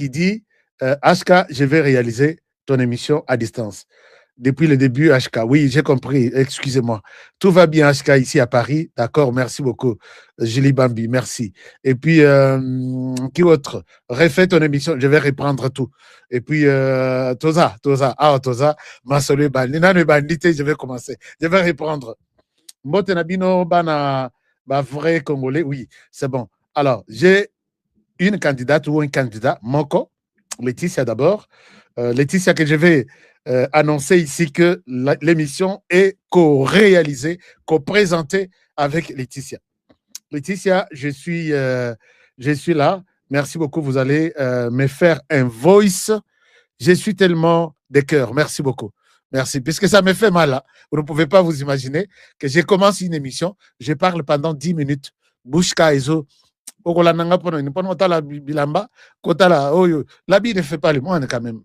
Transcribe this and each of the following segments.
qui dit Ashka, je vais réaliser ton émission à distance. Depuis le début, HK. Oui, j'ai compris. Excusez-moi. Tout va bien, HK, ici à Paris. D'accord, merci beaucoup. Julie Bambi, merci. Et puis, qui autre? Refais ton émission. Je vais reprendre tout. Et puis, Toza. Toza. Masole Bandina, je vais commencer. Je vais reprendre. Motenabino, Bana, vrai Congolais. Oui, c'est bon. Alors, j'ai une candidate ou un candidat, Moko, Laetitia d'abord. Laetitia, que je vais annoncer ici que l'émission est co-réalisée, co-présentée avec Laetitia. Laetitia, je suis là. Merci beaucoup. Vous allez me faire un voice. Je suis tellement de cœur. Merci beaucoup. Merci. Puisque ça me fait mal. Hein. Vous ne pouvez pas vous imaginer que je commence une émission, je parle pendant 10 minutes. Bouchka Ezo. La vie ne fait pas le moine quand même.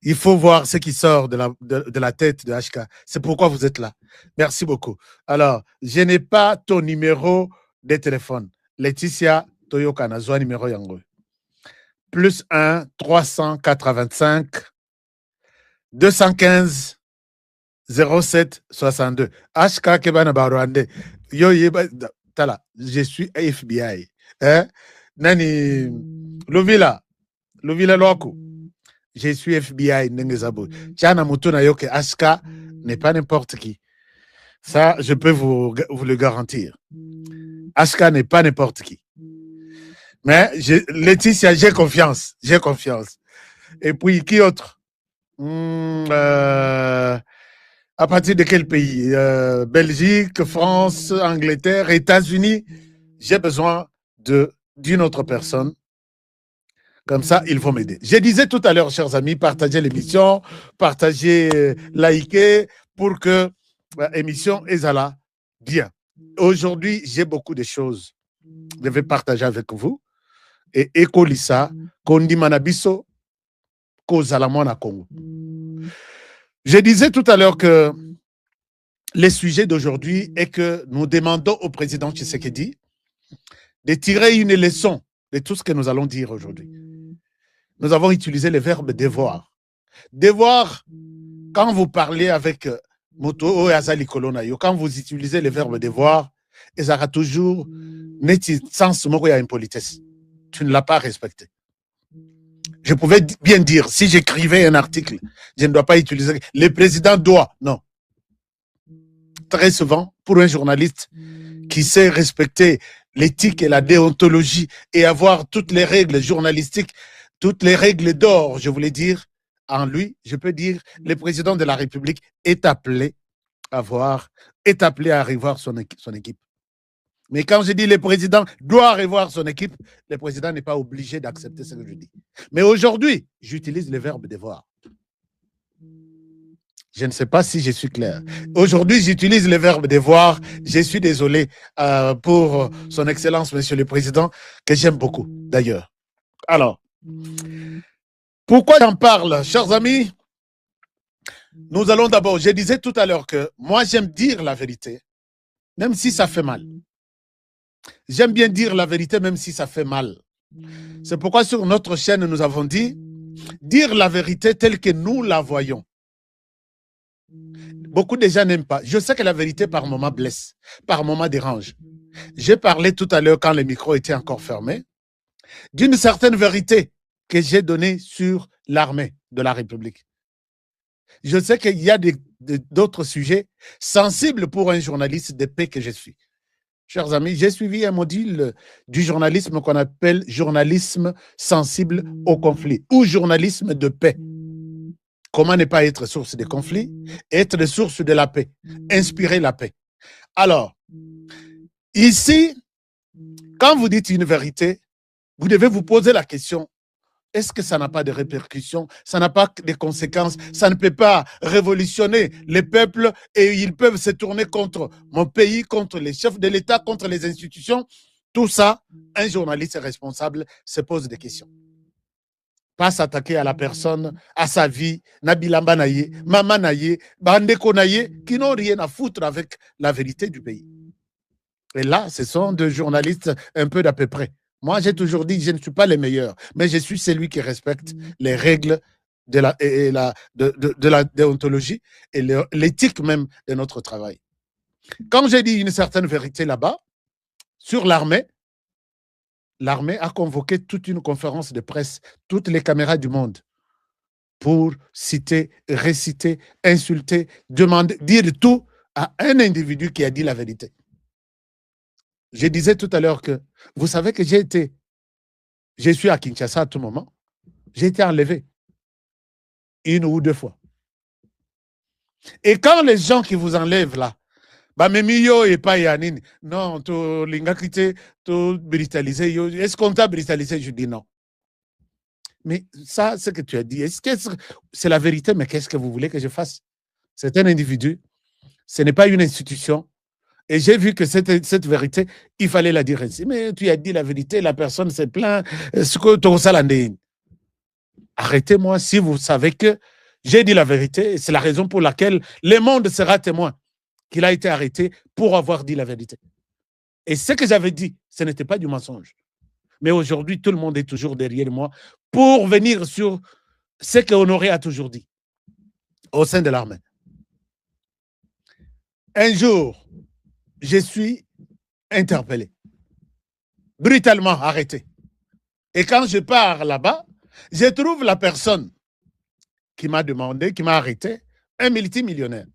Il faut voir ce qui sort de la tête de HK. C'est pourquoi vous êtes là. Merci beaucoup. Alors, je n'ai pas ton numéro de téléphone. Laetitia Toyoka Nazwa numéro yango. Plus 1 385 215 07 62. HK Kebana Barwande. Yo yeba tala. Je suis FBI. Hein? Nani Lovila Loaku. Je suis FBI Nengezabo. Tiana Mutuna Yoke Aska n'est pas n'importe qui. Ça, je peux vous le garantir. Aska n'est pas n'importe qui. Mais Laetitia, j'ai confiance. J'ai confiance. Et puis, qui autre? À partir de quel pays? Belgique, France, Angleterre, États-Unis. J'ai besoin d'une autre personne. Comme ça, ils vont m'aider. Je disais tout à l'heure, chers amis, partagez l'émission, partagez, likez, pour que l'émission est là bien. Aujourd'hui, j'ai beaucoup de choses. Je vais partager avec vous. Et Ekolissa, Kondi Manabiso, Kozalamona Congo. Je disais tout à l'heure que le sujet d'aujourd'hui est que nous demandons au président Tshisekedi de tirer une leçon de tout ce que nous allons dire aujourd'hui. Nous avons utilisé le verbe devoir. Devoir, quand vous parlez avec Moto Azali Kolonayo, quand vous utilisez le verbe devoir, il y aura toujours sens impolitesse. Tu ne l'as pas respecté. Je pouvais bien dire, si j'écrivais un article, je ne dois pas utiliser. Le président doit. Non. Très souvent, pour un journaliste qui sait respecter l'éthique et la déontologie et avoir toutes les règles journalistiques, toutes les règles d'or, je voulais dire, en lui, je peux dire, le président de la République est appelé à revoir son équipe. Mais quand je dis le président doit revoir son équipe, le président n'est pas obligé d'accepter ce que je dis. Mais aujourd'hui, j'utilise le verbe devoir. Je ne sais pas si je suis clair. Aujourd'hui, j'utilise le verbe devoir. Je suis désolé pour son excellence, monsieur le président, que j'aime beaucoup, d'ailleurs. Alors, pourquoi j'en parle, chers amis? Nous allons d'abord, je disais tout à l'heure que moi, j'aime dire la vérité, même si ça fait mal. J'aime bien dire la vérité, même si ça fait mal. C'est pourquoi sur notre chaîne, nous avons dit, dire la vérité telle que nous la voyons. Beaucoup de gens n'aiment pas. Je sais que la vérité par moments blesse, par moments dérange. J'ai parlé tout à l'heure, quand le micro était encore fermé, d'une certaine vérité que j'ai donnée sur l'armée de la République. Je sais qu'il y a d'autres sujets sensibles pour un journaliste de paix que je suis. Chers amis, j'ai suivi un module du journalisme qu'on appelle journalisme sensible au conflit ou journalisme de paix. Comment ne pas être source de conflit, être source de la paix, inspirer la paix. Alors, ici, quand vous dites une vérité, vous devez vous poser la question, est-ce que ça n'a pas de répercussions, ça n'a pas de conséquences, ça ne peut pas révolutionner les peuples et ils peuvent se tourner contre mon pays, contre les chefs de l'État, contre les institutions. Tout ça, un journaliste responsable se pose des questions. Pas s'attaquer à la personne, à sa vie, Nabilamba Naye, Mama Naye, Bandeko Naye, qui n'ont rien à foutre avec la vérité du pays. Et là, ce sont des journalistes un peu d'à peu près. Moi, j'ai toujours dit, je ne suis pas le meilleur, mais je suis celui qui respecte les règles de la déontologie et l'éthique même de notre travail. Quand j'ai dit une certaine vérité là-bas, sur l'armée a convoqué toute une conférence de presse, toutes les caméras du monde, pour citer, réciter, insulter, demander, dire tout à un individu qui a dit la vérité. Je disais tout à l'heure que, vous savez que je suis à Kinshasa à tout moment, j'ai été enlevé 1 ou 2 fois. Et quand les gens qui vous enlèvent là, bah Memio et pas Yanine, non, tu l'ingakité, tu brutalisé, est-ce qu'on t'a brutalisé? Je dis non. Mais ça, ce que tu as dit, est-ce que c'est la vérité, mais qu'est-ce que vous voulez que je fasse? C'est un individu, ce n'est pas une institution. Et j'ai vu que cette vérité, il fallait la dire ainsi. Mais tu as dit la vérité, la personne s'est plaint. Arrêtez-moi si vous savez que j'ai dit la vérité. C'est la raison pour laquelle le monde sera témoin qu'il a été arrêté pour avoir dit la vérité. Et ce que j'avais dit, ce n'était pas du mensonge. Mais aujourd'hui, tout le monde est toujours derrière moi pour venir sur ce qu'Honoré a toujours dit au sein de l'armée. Un jour, je suis interpellé, brutalement arrêté. Et quand je pars là-bas, je trouve la personne qui m'a demandé, qui m'a arrêté, un multimillionnaire.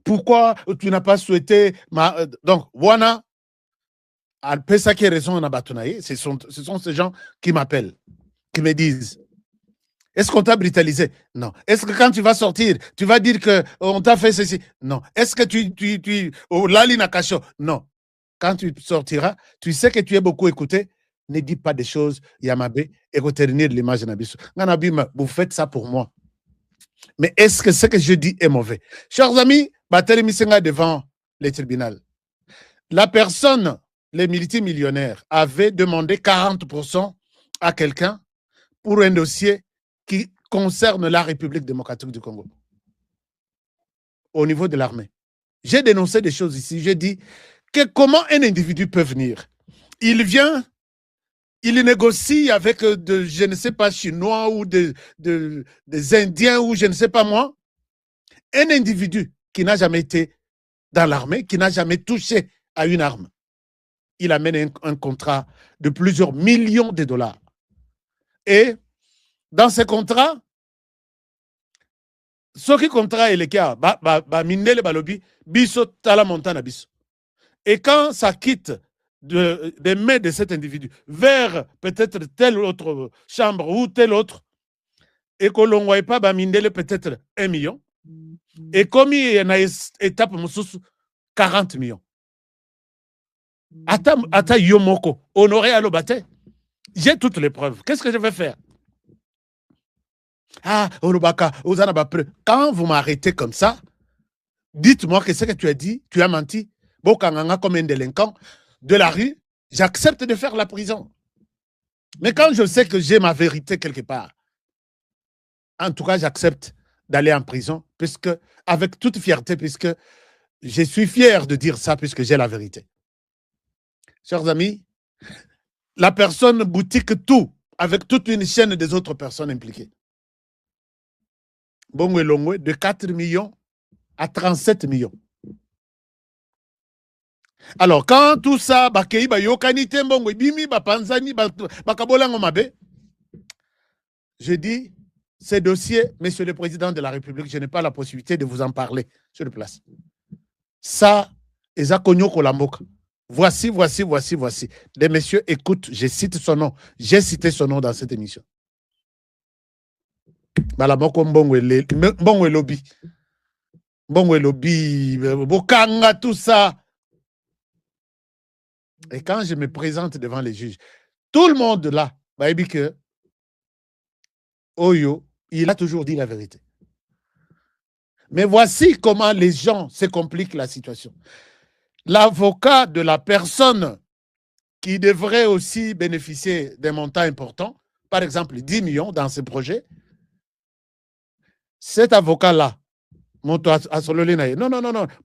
Pourquoi tu n'as pas souhaité donc, Wana, Alpesa qui raison en Abatunaye, ce sont ces gens qui m'appellent, qui me disent, est-ce qu'on t'a brutalisé? Non. Est-ce que quand tu vas sortir, tu vas dire qu'on t'a fait ceci? Non. Est-ce que tu Lali Nakacho? Non. Quand tu sortiras, tu sais que tu es beaucoup écouté, ne dis pas des choses, Yamabe, et retenir l'image de Nabiso. Vous faites ça pour moi. Mais est-ce que ce que je dis est mauvais? Chers amis, Bateli Misenga devant les tribunaux. La personne, les multimillionnaires, avait demandé 40% à quelqu'un pour un dossier qui concerne la République démocratique du Congo. Au niveau de l'armée. J'ai dénoncé des choses ici. J'ai dit que comment un individu peut venir? Il vient, il négocie avec je ne sais pas, Chinois ou des Indiens ou je ne sais pas moi. Un individu qui n'a jamais été dans l'armée, qui n'a jamais touché à une arme. Il amène un contrat de plusieurs millions de dollars. Et dans ce contrat, ce qui contrat est le cas, mindele balobi, biso tala montana biso. Et quand ça quitte des mains de cet individu vers peut-être telle autre chambre ou telle autre, et que l'on ne voit pas mindele peut-être 1 million, et comme il y a une étape 40 millions. Ata Yomoko, Honoré Alobate, j'ai toutes les preuves. Qu'est-ce que je vais faire? Ah, Olobaka, quand vous m'arrêtez comme ça, dites-moi que ce que tu as dit, tu as menti. Bokanganga comme un délinquant de la rue, j'accepte de faire la prison. Mais quand je sais que j'ai ma vérité quelque part, en tout cas, j'accepte d'aller en prison, puisque, avec toute fierté, puisque je suis fier de dire ça, puisque j'ai la vérité. Chers amis, la personne boutique tout, avec toute une chaîne des autres personnes impliquées. Bongo Longwe, de 4 millions à 37 millions. Alors, quand tout ça, je dis, ces dossiers, Monsieur le Président de la République, je n'ai pas la possibilité de vous en parler sur place. Ça, voici. Des messieurs, écoute, je cite son nom. J'ai cité son nom dans cette émission. Bongo lobby. Bongo lobby, Bokanga, tout ça. Et quand je me présente devant les juges, tout le monde là, que Oyo, il a toujours dit la vérité. Mais voici comment les gens se compliquent la situation. L'avocat de la personne qui devrait aussi bénéficier d'un montant important, par exemple 10 millions dans ce projet, cet avocat-là, non,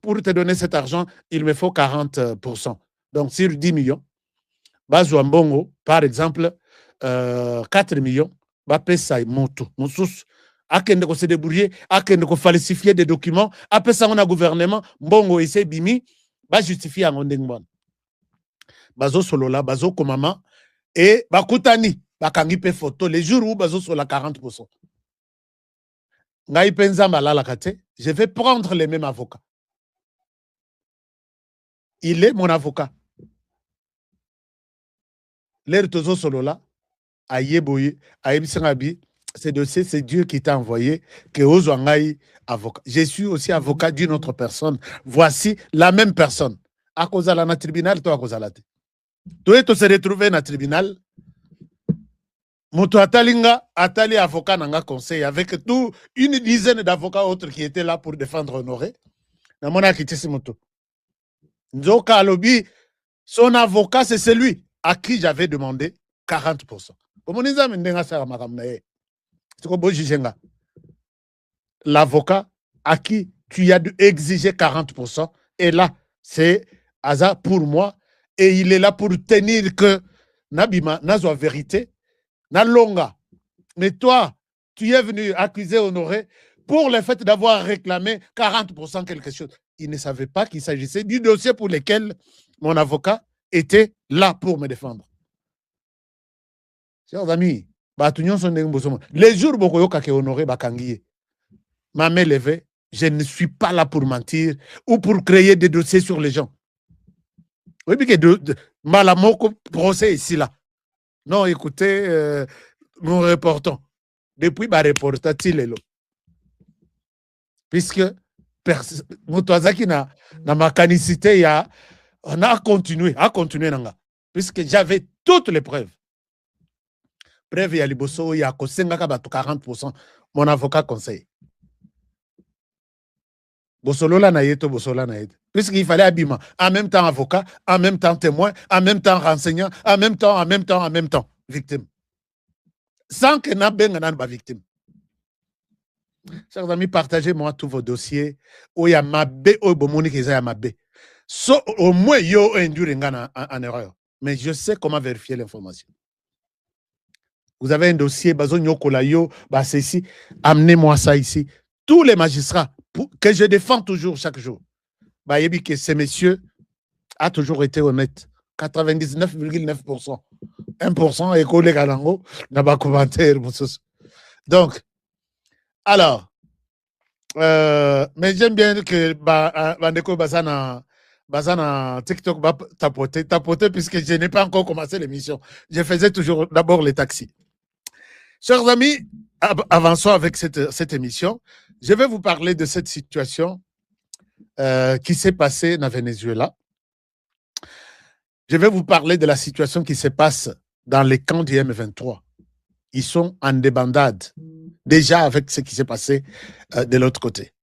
pour te donner cet argent, il me faut 40%. Donc, sur 10 millions, bazwa mbongo, par exemple, 4 millions, bapesa moto, mosusu, akende ko se débrouiller, akende ko falsifier des documents, apesa ngona gouvernement, mbongo ese bimi, ba justifier en ndengwana. Bazo solola, bazo komama, et bakutani, bakangi pe photo, les jours où bazo sola 40%. Ngai penza malala kate, je vais prendre les mêmes avocats. Il est mon avocat. L'air tozo solola, ayeboye, ayebisangabi, c'est Dieu qui t'a envoyé, que ozwangai avocat. Je suis aussi avocat d'une autre personne. Voici la même personne. À cause de la tribunal, toi à cause de la. Toi, tu se retrouvé dans le tribunal. Moto atalinga, atali avocat nanga conseil avec tout une dizaine d'avocats autres qui étaient là pour défendre Honoré. Namona kitisi moto. Nzoka alobi, son avocat c'est celui à qui j'avais demandé 40%. L'avocat à qui tu as exigé 40%, et là, c'est Aza pour moi, et il est là pour tenir que Nabima n'a pas vérité, n'a longa. Mais toi, tu es venu accuser Honoré pour le fait d'avoir réclamé 40% quelque chose. Il ne savait pas qu'il s'agissait du dossier pour lequel mon avocat était là pour me défendre. Chers amis, les jours où je Honoré Bakangiye, ma main levée, je ne suis pas là pour mentir ou pour créer des dossiers sur les gens. Oui, mais que Malamoko procès ici là. Non, écoutez, nous reportons. Depuis, bah, reporta-t-il. Puisque, Moutouazaki na ma canicité, on a continué, puisque j'avais toutes les preuves. Preuve, il y a Liboso, il y a 40%. Mon avocat conseille. Bosolola na yeto, Bosolola na yeto. Puisqu'il fallait abîmer. En même temps avocat, en même temps témoin, en même temps renseignant, en même temps, victime. Sans que n'a pas victime. Chers amis, partagez-moi tous vos dossiers. Oya mabe, oya bomoni keza mabe. So, au moins, yo endure en erreur. Mais je sais comment vérifier l'information. Vous avez un dossier, bazo nyokola yo, bah c'est ici. Amenez-moi ça ici. Tous les magistrats que je défends toujours chaque jour. Bah, yebi que ces messieurs a toujours été honnête. 99,9%. 1% est collé à l'ango, n'a pas commentaire. Donc, alors, mais j'aime bien que Bandeko Bazana TikTok va tapoter puisque je n'ai pas encore commencé l'émission. Je faisais toujours d'abord les taxis. Chers amis, avançons avec cette émission. Je vais vous parler de cette situation qui s'est passée dans Venezuela. Je vais vous parler de la situation qui se passe dans les camps du M23. Ils sont en débandade, déjà avec ce qui s'est passé de l'autre côté.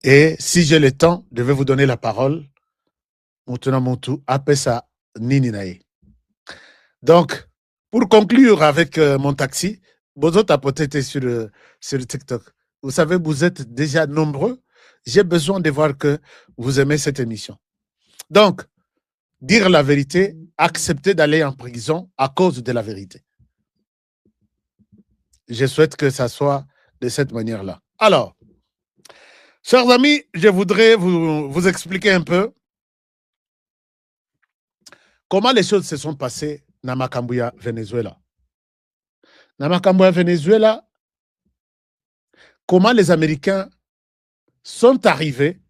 Et si j'ai le temps, je vais vous donner la parole. Donc, pour conclure avec mon taxi, Bozo tapoté sur TikTok. Vous savez, vous êtes déjà nombreux. J'ai besoin de voir que vous aimez cette émission. Donc, dire la vérité, accepter d'aller en prison à cause de la vérité. Je souhaite que ça soit de cette manière-là. Alors, chers amis, je voudrais vous expliquer un peu comment les choses se sont passées dans Makambuya, Venezuela. Dans Makambuya, Venezuela, comment les Américains sont arrivés.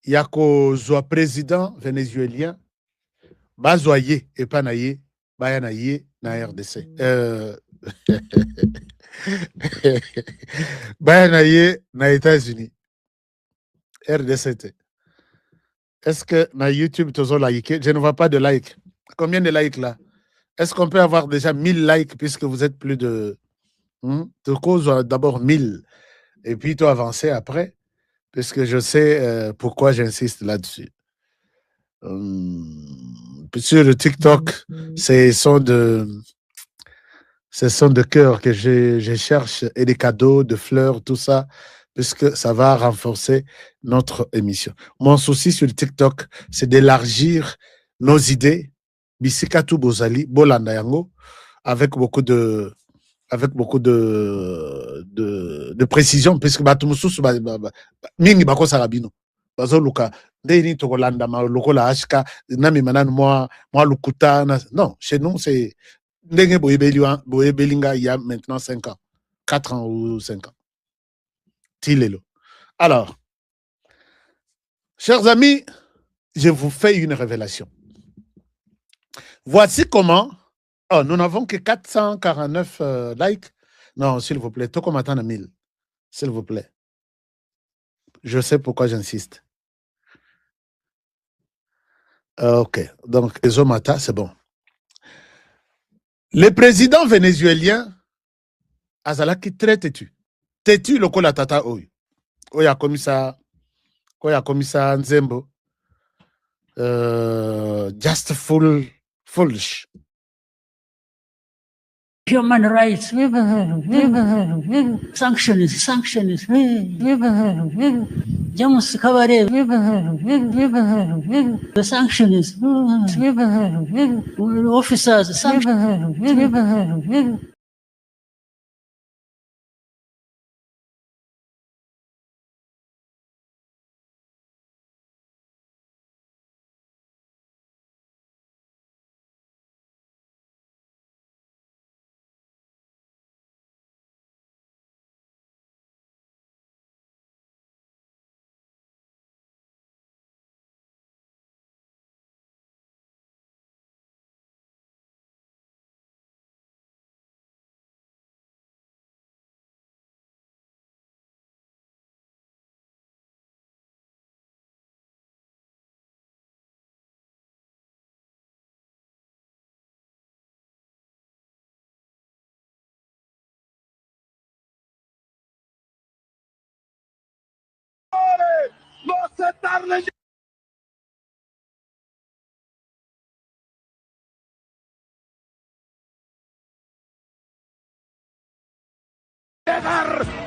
Il y a un président vénézuélien, Bazoye et Panaye, Bayanaye, na RDC. Bayanaye, na États-Unis. RDC. Est-ce que na YouTube, tu as liké? Je ne vois pas de like. Combien de likes là? Est-ce qu'on peut avoir déjà 1000 likes puisque vous êtes plus de... Tu causes d'abord 1000 et puis tu avances après. Puisque je sais pourquoi j'insiste là-dessus. Sur le TikTok, ce sont de cœurs que je cherche et des cadeaux, de fleurs, tout ça, puisque ça va renforcer notre émission. Mon souci sur le TikTok, c'est d'élargir nos idées Bisikatu Bozali, Bolanda Yango, avec beaucoup de précision, puisque Batumusus, Mingi Bako Sarabino, Bazoluka, Deni Togolanda, Lokola Ashka, Nami Manan, moi, Lukuta, non, chez nous, c'est Ndenge Boyebelinga, il y a maintenant 5 ans, 4 ans ou 5 ans. Tilelo. Alors, chers amis, je vous fais une révélation. Voici comment. Oh, nous n'avons que 449 likes. Non, s'il vous plaît, tout comme attendre 1000. S'il vous plaît. Je sais pourquoi j'insiste. OK. Donc, Ezomata, c'est bon. Le président vénézuélien, Azalaki très têtu. Têtu, le kola tata oy. Oya komisa Nzembo. Just foolish. Human rights, sanctions, James Kabare, the sanctions, officers, sanctions.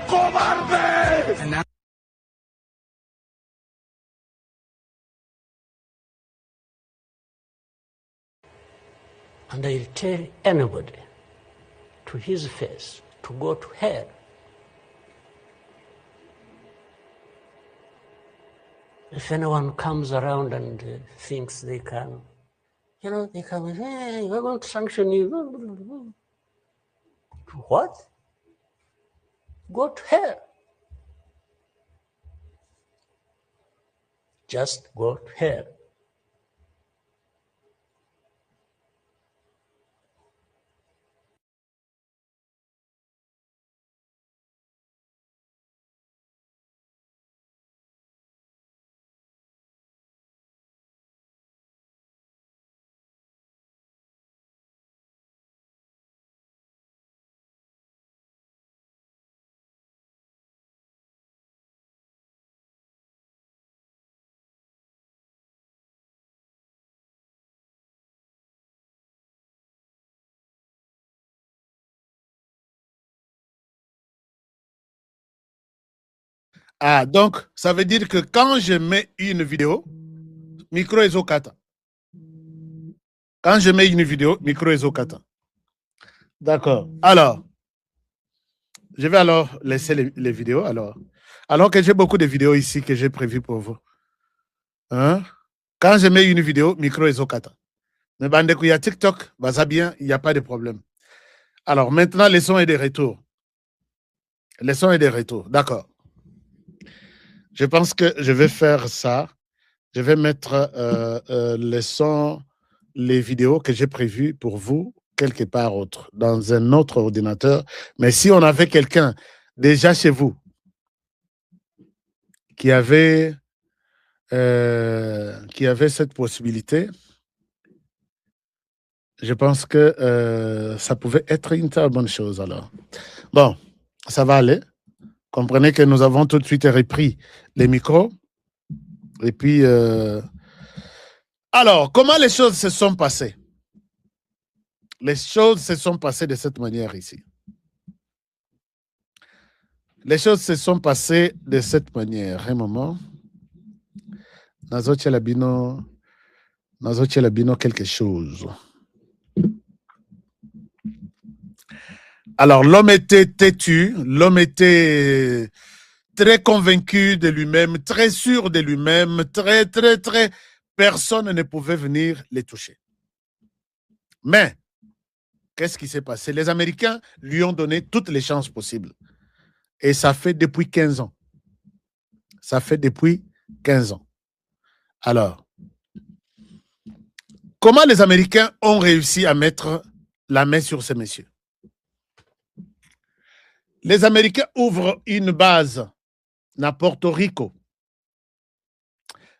¡Cobarde! And I'll tell anybody to his face to go to hell. If anyone comes around and thinks they can, they come, hey, we're going to sanction you. What? Go to hell. Just go to hell. Ah, donc, ça veut dire que quand je mets une vidéo, micro ezokata. Quand je mets une vidéo, micro ezokata. D'accord. Alors, je vais alors laisser les vidéos. Alors que j'ai beaucoup de vidéos ici que j'ai prévues pour vous. Hein? Quand je mets une vidéo, micro ezokata. Mais bandeko, il y a TikTok, bah ça bien, il n'y a pas de problème. Alors, maintenant, les sons et des retours. Les sons et des retours, d'accord. Je pense que je vais faire ça. Je vais mettre les sons, les vidéos que j'ai prévues pour vous, quelque part autre, dans un autre ordinateur. Mais si on avait quelqu'un déjà chez vous qui avait cette possibilité, je pense que ça pouvait être une très bonne chose alors. Bon, ça va aller. Comprenez que nous avons tout de suite repris les micros. Et puis, alors, comment les choses se sont passées? Les choses se sont passées de cette manière ici. Les choses se sont passées de cette manière. Un moment. Nazotia Labino. Nazotiela Bino quelque chose. Alors, l'homme était têtu, l'homme était très convaincu de lui-même, très sûr de lui-même, très. Personne ne pouvait venir les toucher. Mais, qu'est-ce qui s'est passé? Les Américains lui ont donné toutes les chances possibles. Et ça fait depuis 15 ans. Ça fait depuis 15 ans. Alors, comment les Américains ont réussi à mettre la main sur ces messieurs? Les Américains ouvrent une base à Porto Rico.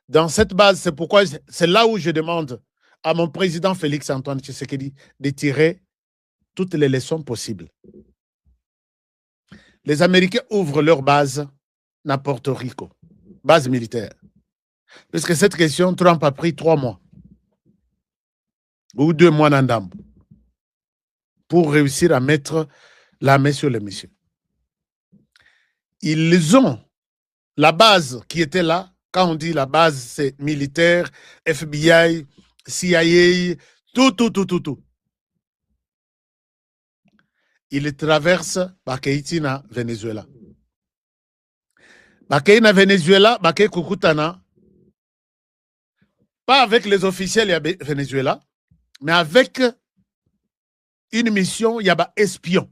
Dans cette base, c'est pourquoi c'est là où je demande à mon président Félix Antoine Tshisekedi de tirer toutes les leçons possibles. Les Américains ouvrent leur base à Porto Rico, base militaire. Parce que cette question, Trump a pris 3 mois ou 2 mois d'andam pour réussir à mettre la main sur les messieurs. Ils ont la base qui était là. Quand on dit la base, c'est militaire, FBI, CIA, tout. Il traverse Bakaiti na Venezuela. Bakaiti na Venezuela, Bakaiti Kukutana, pas avec les officiels du Venezuela, mais avec une mission, il y a espion.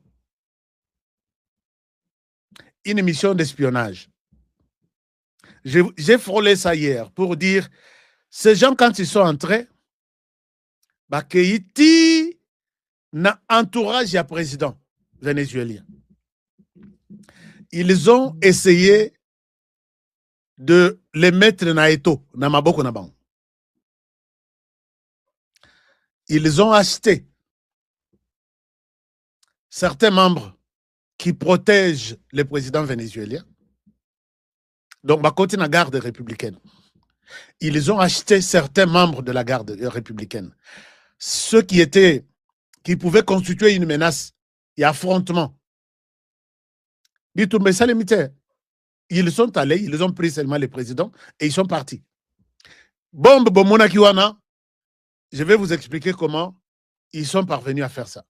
Une mission d'espionnage. J'ai frôlé ça hier pour dire, ces gens, quand ils sont entrés, Bakaiti n'a entourage à président vénézuélien. Ils ont essayé de les mettre na eto, na maboko na bango. Ils ont acheté certains membres qui protègent le président vénézuélien. Donc, côté la garde républicaine. Ils ont acheté certains membres de la garde républicaine. Ceux qui pouvaient constituer une menace et affrontement. Ils sont allés, ils ont pris seulement le président et ils sont partis. Bombe Bomona Kiwana, je vais vous expliquer comment ils sont parvenus à faire ça.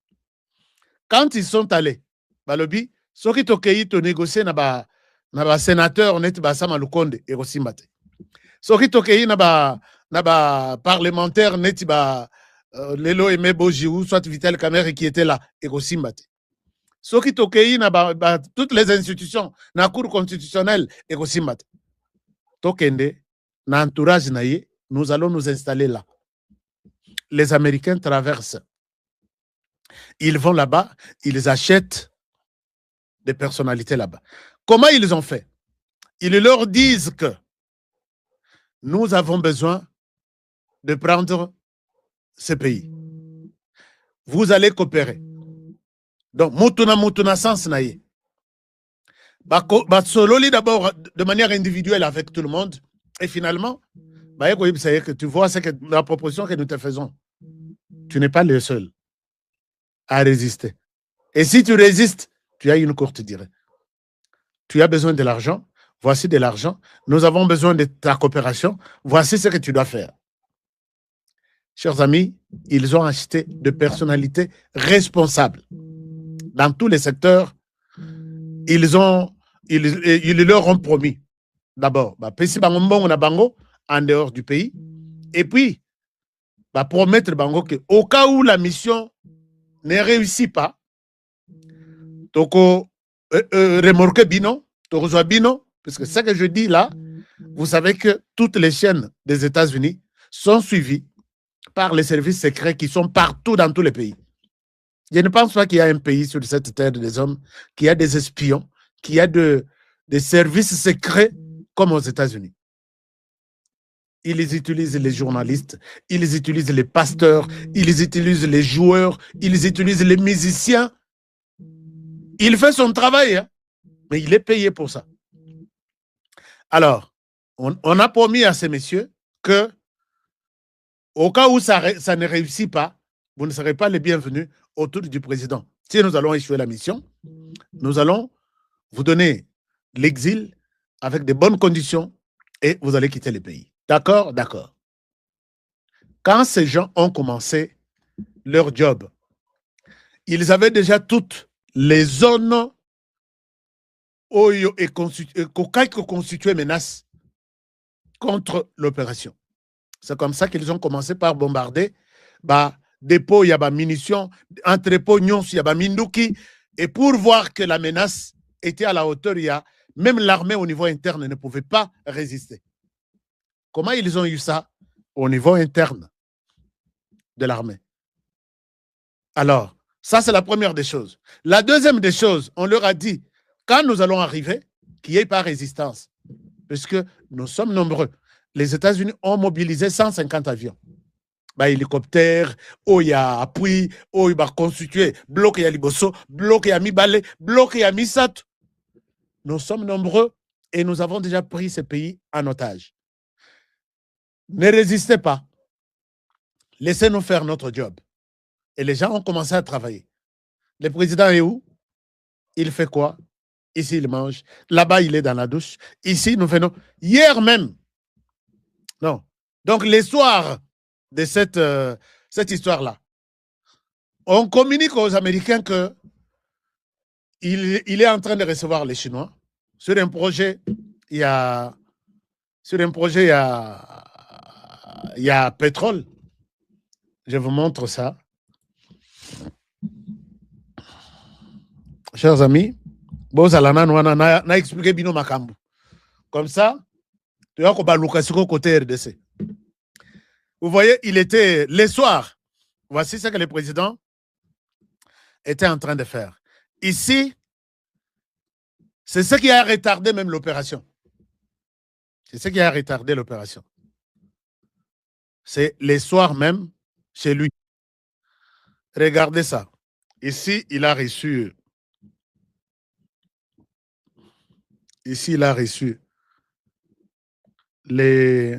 Quand ils sont allés, balobi, ceux qui ont négocié na sénateur net Basama Lukonde et Rosimbate. Ceux qui ont na parlementaire net Lelo Aimé Bojiou, soit Vital Kamerhe qui était là et Rosimbate. Ceux qui ont toutes les institutions, na cour constitutionnelle et Rosimbate. Tokende, na entourage naïe, nous allons nous installer là. Les Américains traversent. Ils vont là-bas, ils achètent des personnalités là-bas. Comment ils ont fait? Ils leur disent que nous avons besoin de prendre ce pays. Vous allez coopérer. Donc, mutuna sens naïe. Sololi d'abord de manière individuelle avec tout le monde. Et finalement, que tu vois que la proposition que nous te faisons, tu n'es pas le seul à résister. Et si tu résistes, tu as une courte durée. Tu as besoin de l'argent, voici de l'argent. Nous avons besoin de ta coopération, voici ce que tu dois faire. Chers amis, ils ont acheté de personnalités responsables. Dans tous les secteurs, ils leur ont promis, d'abord, en dehors du pays, et puis, promettre qu'au cas où la mission ne réussit pas, Toko remorque Bino, Toko Bino, parce que ce que je dis là, vous savez que toutes les chaînes des États-Unis sont suivies par les services secrets qui sont partout dans tous les pays. Je ne pense pas qu'il y a un pays sur cette terre des hommes qui a des espions, qui a des services secrets comme aux États-Unis. Ils utilisent les journalistes, ils utilisent les pasteurs, ils utilisent les joueurs, ils utilisent les musiciens. Il fait son travail, hein, mais il est payé pour ça. Alors, on a promis à ces messieurs que, au cas où ça ne réussit pas, vous ne serez pas les bienvenus autour du président. Si nous allons échouer la mission, nous allons vous donner l'exil avec de bonnes conditions et vous allez quitter le pays. D'accord? D'accord. Quand ces gens ont commencé leur job, ils avaient déjà toutes les zones où ils constituaient menace contre l'opération. C'est comme ça qu'ils ont commencé par bombarder dépôt, il y a munitions, entrepôt, il y a minduki, et pour voir que la menace était à la hauteur, même l'armée au niveau interne ne pouvait pas résister. Comment ils ont eu ça? Au niveau interne de l'armée. Alors, ça c'est la première des choses. La deuxième des choses, on leur a dit, quand nous allons arriver, qu'il n'y ait pas résistance, puisque nous sommes nombreux. Les États-Unis ont mobilisé 150 avions. Hélicoptère, où il y a appui, où il va constituer, bloc il y a Liboso, bloc il y a Mibale, bloc il y a Misat. Nous sommes nombreux et nous avons déjà pris ces pays en otage. Ne résistez pas. Laissez-nous faire notre job. Et les gens ont commencé à travailler. Le président est où? Il fait quoi? Ici, il mange. Là-bas, il est dans la douche. Ici, nous venons. Hier même. Non. Donc, les soirs de cette histoire-là, on communique aux Américains qu'il est en train de recevoir les Chinois. Sur un projet, il y a pétrole. Je vous montre ça. Chers amis, na expliqué bino makambu. Comme ça, tu vois qu'on va côté RDC. Vous voyez, il était les soirs. Voici ce que le président était en train de faire. Ici, c'est ce qui a retardé même l'opération. C'est ce qui a retardé l'opération. C'est les soirs même chez lui. Regardez ça. Ici, il a reçu. Ici, il a reçu les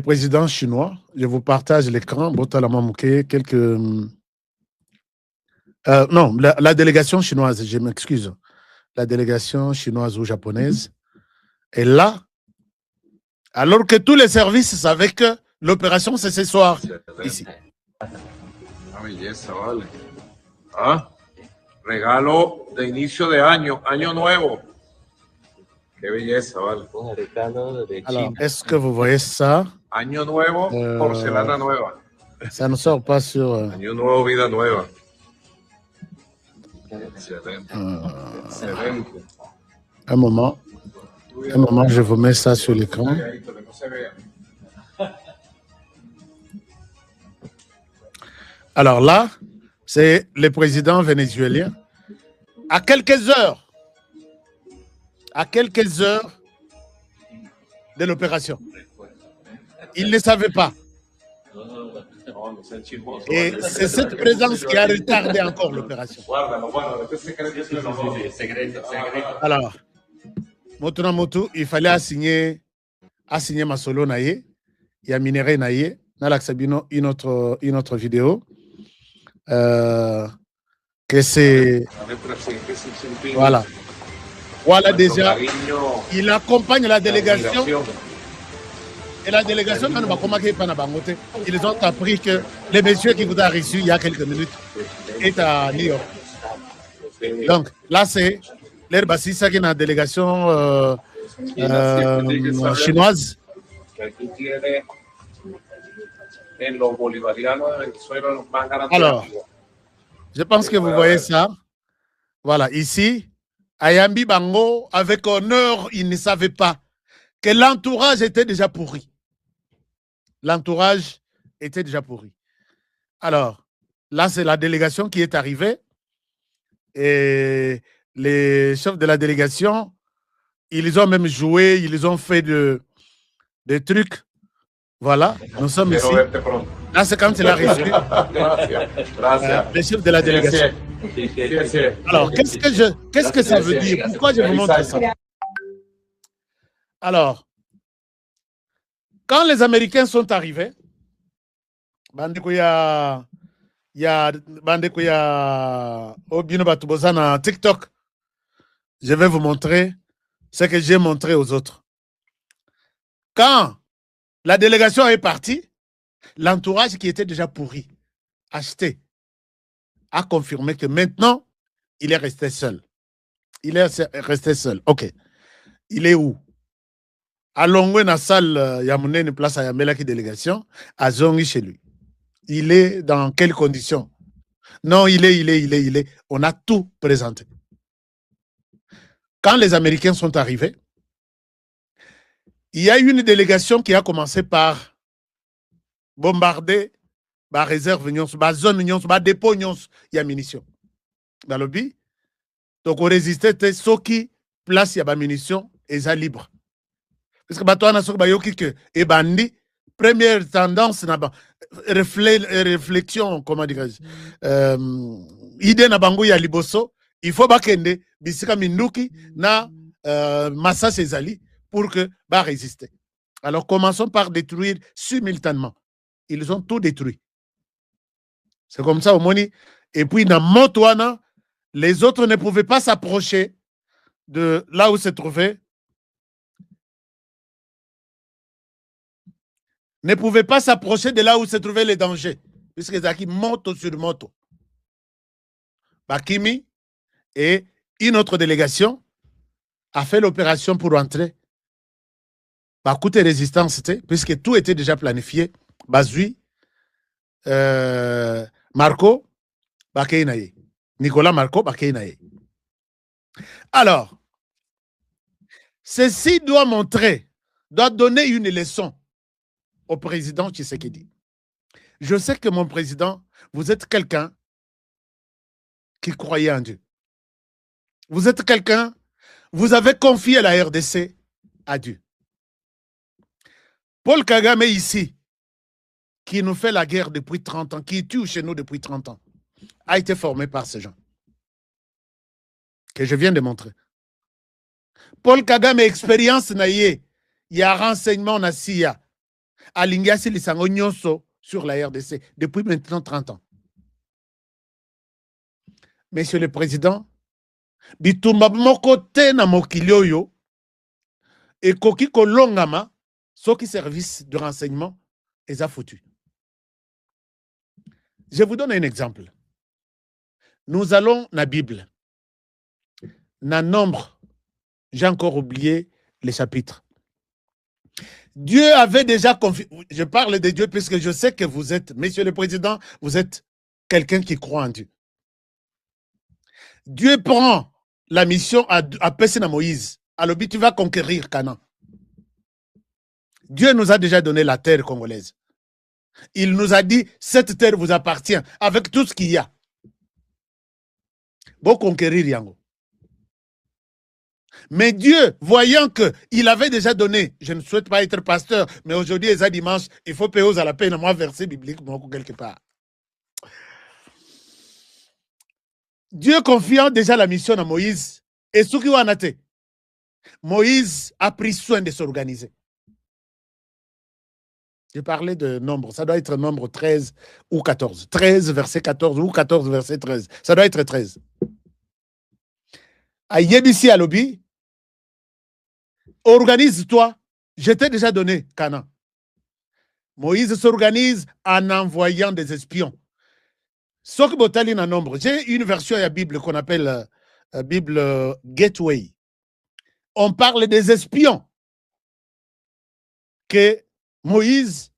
présidents chinois. Je vous partage l'écran. Quelques. Non, la délégation chinoise, je m'excuse. La délégation chinoise ou japonaise est là, alors que tous les services savaient que l'opération, c'est ce soir, ici. Una belleza, vale. Ah, regalo de inicio de año, año nuevo. Qué belleza, vale. Alors, est-ce que vous voyez ça? Año nuevo, porcelana nueva. Ça ne sort pas sur... Año nuevo, vida nueva. Excelente. Excelente. Un moment, je vous mets ça sur l'écran. Alors là, c'est le président vénézuélien. À quelques heures de l'opération, il ne savait pas. Et c'est cette présence qui a retardé encore l'opération. Alors, Motuna Motu, il fallait assigner Masolo Naye, il y a Minéré Naye, Nalaxabino, une autre vidéo. Que c'est. Voilà. Voilà déjà. Il accompagne la délégation. Et la délégation, ils ont appris que le monsieur qui vous a reçu il y a quelques minutes est à New York. Donc là, c'est l'Herbassi qui est la délégation chinoise. Alors, je pense que vous voyez ça. Voilà, ici, Ayambi Bango, avec honneur, il ne savait pas que l'entourage était déjà pourri. L'entourage était déjà pourri. Alors, là, c'est la délégation qui est arrivée. Et les chefs de la délégation, ils ont même joué, ils ont fait des trucs. Voilà, nous sommes ici. Là, c'est quand il a reçu les chefs de la délégation. Alors, qu'est-ce que ça veut dire? Pourquoi je vous montre ça? Alors, quand les Américains sont arrivés, TikTok, je vais vous montrer ce que j'ai montré aux autres. Quand la délégation est partie, l'entourage qui était déjà pourri, acheté, a confirmé que maintenant, il est resté seul. Il est resté seul. OK. Il est où? À Longwe, dans la salle, il y a une place à Yamela qui délégation, à Zongi chez lui. Il est dans quelles conditions? Non, il est. On a tout présenté. Quand les Américains sont arrivés, il y a eu une délégation qui a commencé par bombarder la réserve, la zone, le dépôt, il y a munitions. Dans le but, donc on résistait, ceux qui place il y a des munitions, et ça libre. Parce que toi, on a que et bandi, première tendance, réflexion, comment dire, idée na bango ya liboso, il faut bakende bisika minduki na massa sezali pour que ba résister. Alors commençons par détruire simultanément. Ils ont tout détruit. C'est comme ça au moni. Et puis dans Montouana, les autres ne pouvaient pas s'approcher de là où se trouvait. Ne pouvaient pas s'approcher de là où se trouvaient les dangers. Puisque Zaki moto sur moto. Bakimi et une autre délégation a fait l'opération pour entrer. Bakoute résistance, puisque tout était déjà planifié. Bazui, Marco, Bakeinaye. Nicolas Marco, Bakeinaye. Alors, ceci doit montrer, doit donner une leçon au président Tshisekedi. Je sais que mon président, vous êtes quelqu'un qui croyait en Dieu. Vous êtes quelqu'un, vous avez confié la RDC à Dieu. Paul Kagame ici, qui nous fait la guerre depuis 30 ans, qui tue chez nous depuis 30 ans, a été formé par ces gens que je viens de montrer. Paul Kagame, expérience naïe, il y a renseignement na SIA, à l'Ingiasi Lisango Nyonso sur la RDC, depuis maintenant 30 ans. Monsieur le Président, bitumba moko te na mokili oyo ekoki kolongama soki service de renseignement eza foutu. Je vous donne un exemple. Nous allons na Bible. Na Nombre, j'ai encore oublié les chapitres. Dieu avait déjà confié. Je parle de Dieu puisque je sais que vous êtes, Monsieur le Président, vous êtes quelqu'un qui croit en Dieu. Dieu prend la mission à Pessina Moïse. Alors, tu vas conquérir Canaan. Dieu nous a déjà donné la terre congolaise. Il nous a dit, cette terre vous appartient avec tout ce qu'il y a. Bon conquérir Yango. Mais Dieu, voyant qu'il avait déjà donné, je ne souhaite pas être pasteur, mais aujourd'hui, c'est dimanche, il faut payer à la peine, moi, verset biblique, quelque part. Dieu confiant déjà la mission à Moïse, et ce qui en a été, Moïse a pris soin de s'organiser. J'ai parlé de nombre, ça doit être nombre 13 ou 14. 13 verset 14 ou 14 verset 13. Ça doit être 13. À Yebisi à Lobi, organise-toi. Je t'ai déjà donné Canaan. Moïse s'organise en envoyant des espions. Sauf que Botali n'a nombre. J'ai une version de la Bible qu'on appelle Bible Gateway. On parle des espions que Moïse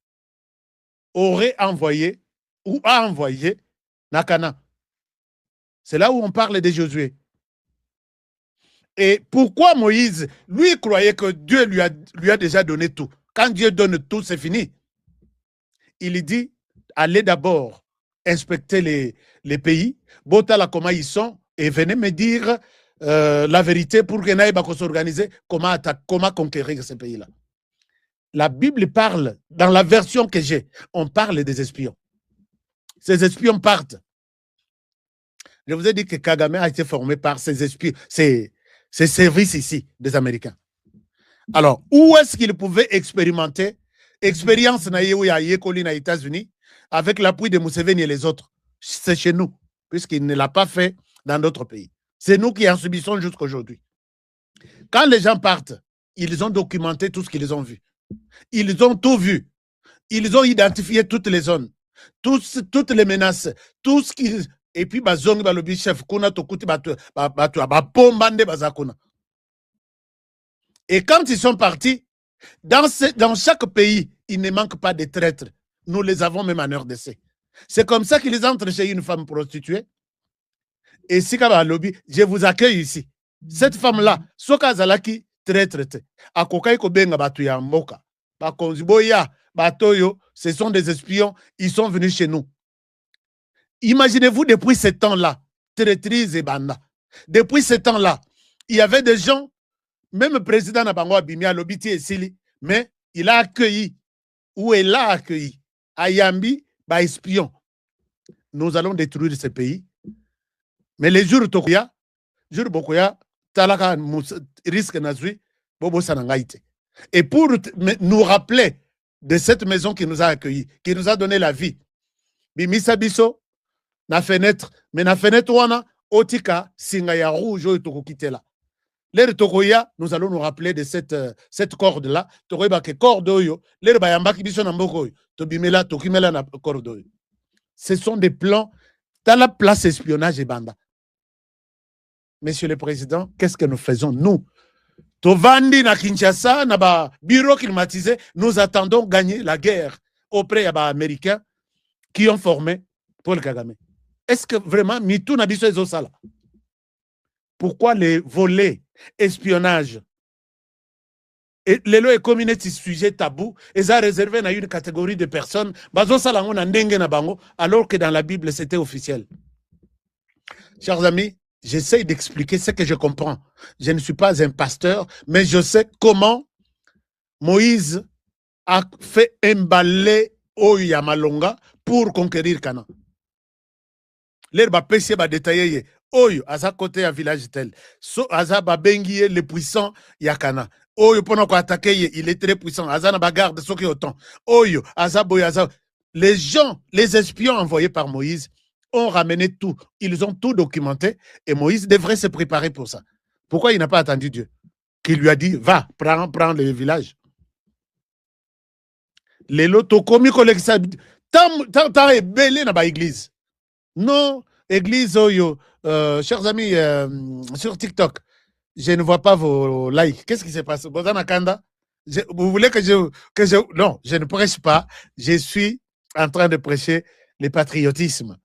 aurait envoyé ou a envoyé à Canaan. C'est là où on parle de Josué. Et pourquoi Moïse, lui, croyait que Dieu lui a déjà donné tout. Quand Dieu donne tout, c'est fini. Il dit, allez d'abord inspecter les pays, Botala comment ils sont, et venez me dire la vérité pour que Naïba s'organiser, comment conquérir ces pays-là. La Bible parle, dans la version que j'ai, on parle des espions. Ces espions partent. Je vous ai dit que Kagame a été formé par ces espions, ces services ici des Américains. Alors, où est-ce qu'il pouvait expérimenter expérience na Yekoli na États-Unis avec l'appui de Museveni et les autres? C'est chez nous, puisqu'il ne l'a pas fait dans d'autres pays. C'est nous qui en subissons jusqu'à aujourd'hui. Quand les gens partent, ils ont documenté tout ce qu'ils ont vu. Ils ont tout vu. Ils ont identifié toutes les zones, toutes les menaces, tout ce qui... Et puis, bazongi balobi chef kuna tokuti batu bapombande bazakuna. Et quand ils sont partis, dans chaque pays, il ne manque pas de traîtres. Nous les avons même en RDC. C'est comme ça qu'ils entrent chez une femme prostituée. Et si lobby, je vous accueille ici. Cette femme-là, soka zalaki traître. Akokai ko benga batu ya mboka. Bakonziboya, batoyo, ce sont des espions, ils sont venus chez nous. Imaginez-vous depuis ce temps-là, traîtrise et banda. Depuis ce temps-là, il y avait des gens, même le président Nabango Abimia, Lobiti et Sili, mais il a accueilli, ou elle a accueilli, Ayambi, bah espion. Nous allons détruire ce pays. Mais les jours Tokoya, jour Bokoya, Talaka risque Nazui, Bobo Sanangaïte. Et pour nous rappeler de cette maison qui nous a accueillis, qui nous a donné la vie, Bimisa Biso, na fenêtre, mais na fenêtre wana, Otika, Singaya Rouge, Tokokitela. L'air Tokoya, nous allons nous rappeler de cette corde-là. Tokoya ke corde oyo, l'air Bayambaki Biso Namboko, Tobimela, Tokimela na corde oyo. Ce sont des plans, dans la place espionnage et banda. Monsieur le Président, qu'est-ce que nous faisons, nous? Tovandi na Kinshasa, na ba bureau climatisé, nous attendons gagner la guerre auprès des Américains qui ont formé Paul Kagame. Est-ce que vraiment, Mitou Nabiso et Zosala? Pourquoi les volets, espionnage? Et les lois et communautés sujet tabou, et ça réservé à une catégorie de personnes, alors que dans la Bible, c'était officiel. Chers amis, j'essaie d'expliquer ce que je comprends. Je ne suis pas un pasteur, mais je sais comment Moïse a fait emballer Oyamalonga pour conquérir Canaan. L'herbe pêché va détailler. Oyo, à sa côté, un village tel. So, Aza Babengi, le puissant, Yakana. Oyo, pendant qu'on attaque, il est très puissant. Aza n'a pas garde, ce qui est autant. Oyo, Aza Boyaza. Les gens, les espions envoyés par Moïse ont ramené tout. Ils ont tout documenté et Moïse devrait se préparer pour ça. Pourquoi il n'a pas attendu Dieu? Qui lui a dit, va, prends le village. Les lotos, comme ils tant est belé dans l'église. Non, église, chers amis, sur TikTok, je ne vois pas vos likes. Qu'est-ce qui se passe? Vous voulez que je... Non, je ne prêche pas. Je suis en train de prêcher le patriotisme.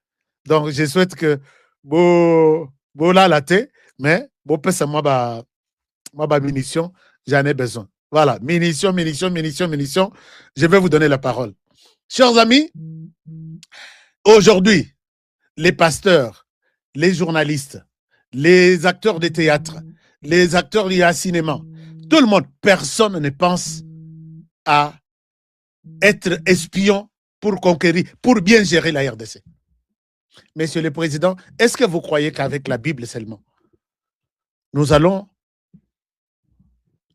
Donc, je souhaite que vous la laté, mais vous pouvez moi, munition, j'en ai besoin. Voilà, munition. Je vais vous donner la parole. Chers amis, aujourd'hui, les pasteurs, les journalistes, les acteurs de théâtre, les acteurs du cinéma, tout le monde, personne ne pense à être espion pour conquérir, pour bien gérer la RDC. Monsieur le Président, est-ce que vous croyez qu'avec la Bible seulement, nous allons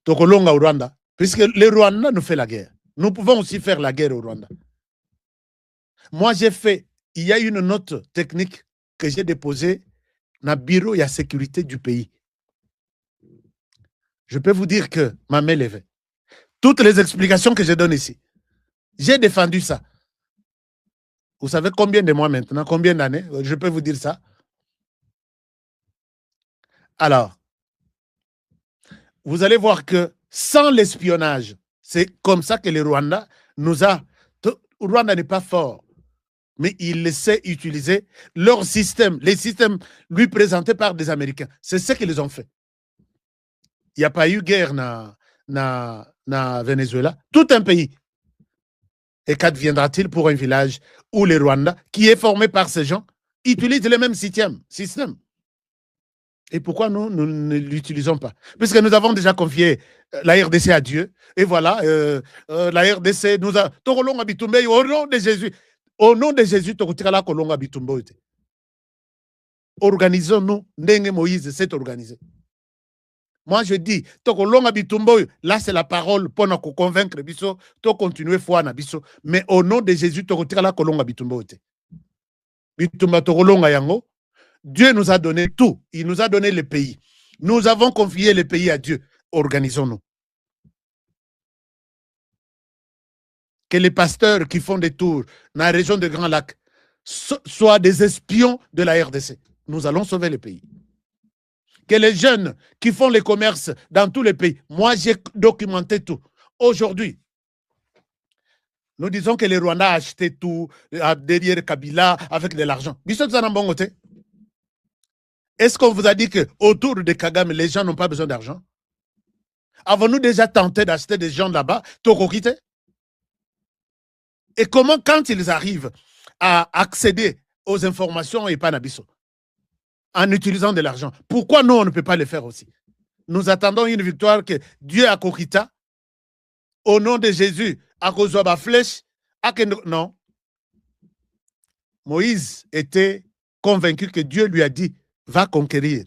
Tokolonga au Rwanda, puisque le Rwanda nous fait la guerre. Nous pouvons aussi faire la guerre au Rwanda. Moi, il y a une note technique que j'ai déposée dans le bureau et la sécurité du pays. Je peux vous dire que ma main levée. Toutes les explications que je donne ici, j'ai défendu ça. Vous savez combien de mois maintenant, combien d'années? Je peux vous dire ça. Alors, vous allez voir que sans l'espionnage, c'est comme ça que le Rwanda nous a... Le Rwanda n'est pas fort, mais il sait utiliser leur système, les systèmes lui présentés par des Américains. C'est ce qu'ils ont fait. Il n'y a pas eu guerre dans Venezuela. Tout un pays. Et qu'adviendra-t-il pour un village où le Rwanda, qui est formé par ces gens, utilise le même système? Et pourquoi nous ne l'utilisons pas? Puisque nous avons déjà confié la RDC à Dieu. Et voilà, la RDC nous a... Au nom de Jésus, organisons-nous. Ndenge Moïse s'est organisé. Moi, je dis, là, c'est la parole pour nous convaincre, pour continuer à foi. Mais au nom de Jésus, Dieu nous a donné tout. Il nous a donné le pays. Nous avons confié le pays à Dieu. Organisons-nous. que les pasteurs qui font des tours dans la région de Grand Lac soient des espions de la RDC. Nous allons sauver le pays. Que les jeunes qui font les commerces dans tous les pays, moi j'ai documenté tout. Aujourd'hui, nous disons que les Rwandais ont acheté tout derrière Kabila avec de l'argent. Est-ce qu'on vous a dit qu'autour de Kagame, les gens n'ont pas besoin d'argent? Avons-nous déjà tenté d'acheter des gens là-bas? Et comment, quand ils arrivent à accéder aux informations et pas Nabiso, en utilisant de l'argent, pourquoi nous, on ne peut pas le faire aussi? Nous attendons une victoire que Dieu a Kokita, au nom de Jésus, à cause de la flèche. Non. Moïse était convaincu que Dieu lui a dit, va conquérir.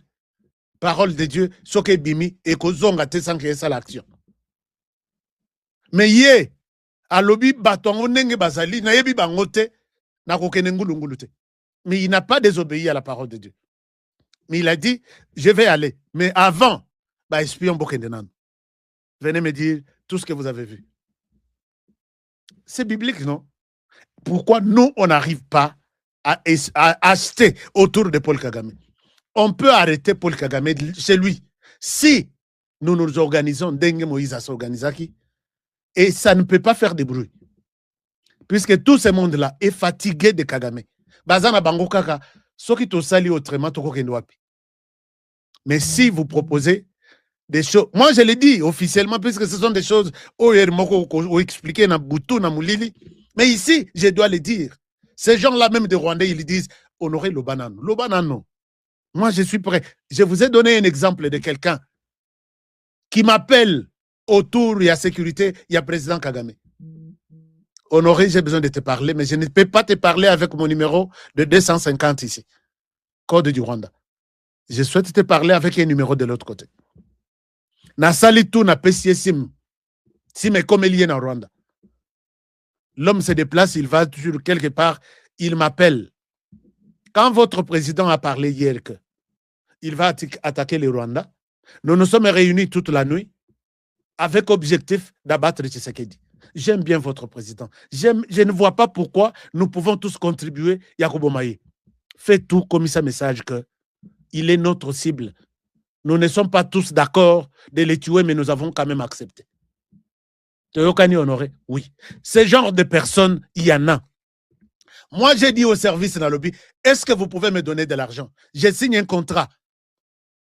Parole de Dieu, soke bimi, et kozonga te sans que ça l'action. Mais yé, à l'obi batongo nenge bazali, na yebi bangote, na kokene ngulungulute. Mais il n'a pas désobéi à la parole de Dieu. Mais il a dit, je vais aller. Mais avant, bah, espion bokendenan. Venez me dire tout ce que vous avez vu. C'est biblique, non? Pourquoi nous, on n'arrive pas à acheter autour de Paul Kagame? On peut arrêter Paul Kagame chez lui. Si nous nous organisons, Dengue Moïse s'organisaki, et ça ne peut pas faire de bruit. Puisque tout ce monde-là est fatigué de Kagame. Bazana Bango Kaka, soki to sali autrement, toko kendoapi. Mais si vous proposez des choses, moi je l'ai dit officiellement, puisque ce sont des choses où expliqué na Boutou, na Moulili, mais ici, je dois le dire. Ces gens-là, même des Rwandais, ils disent honorer le banano. Le banano. Moi, je suis prêt. Je vous ai donné un exemple de quelqu'un qui m'appelle autour, il y a sécurité, il y a président Kagame. Honoré, j'ai besoin de te parler, mais je ne peux pas te parler avec mon numéro de 250 ici. Code du Rwanda. Je souhaite te parler avec un numéro de l'autre côté. Na salitu na pesie sim. Sim est comme lié en Rwanda. L'homme se déplace, il va sur quelque part, il m'appelle. Quand votre président a parlé hier qu'il va attaquer le Rwanda, nous nous sommes réunis toute la nuit avec objectif d'abattre Tshisekedi. J'aime bien votre président. Je ne vois pas pourquoi nous pouvons tous contribuer. Yakubo Maye, faites tout comme ça message qu'il est notre cible. Nous ne sommes pas tous d'accord de les tuer, mais nous avons quand même accepté. Théokani Honoré, oui. Ce genre de personnes, il y en a. Moi, j'ai dit au service dans le lobby, est-ce que vous pouvez me donner de l'argent? J'ai signé un contrat.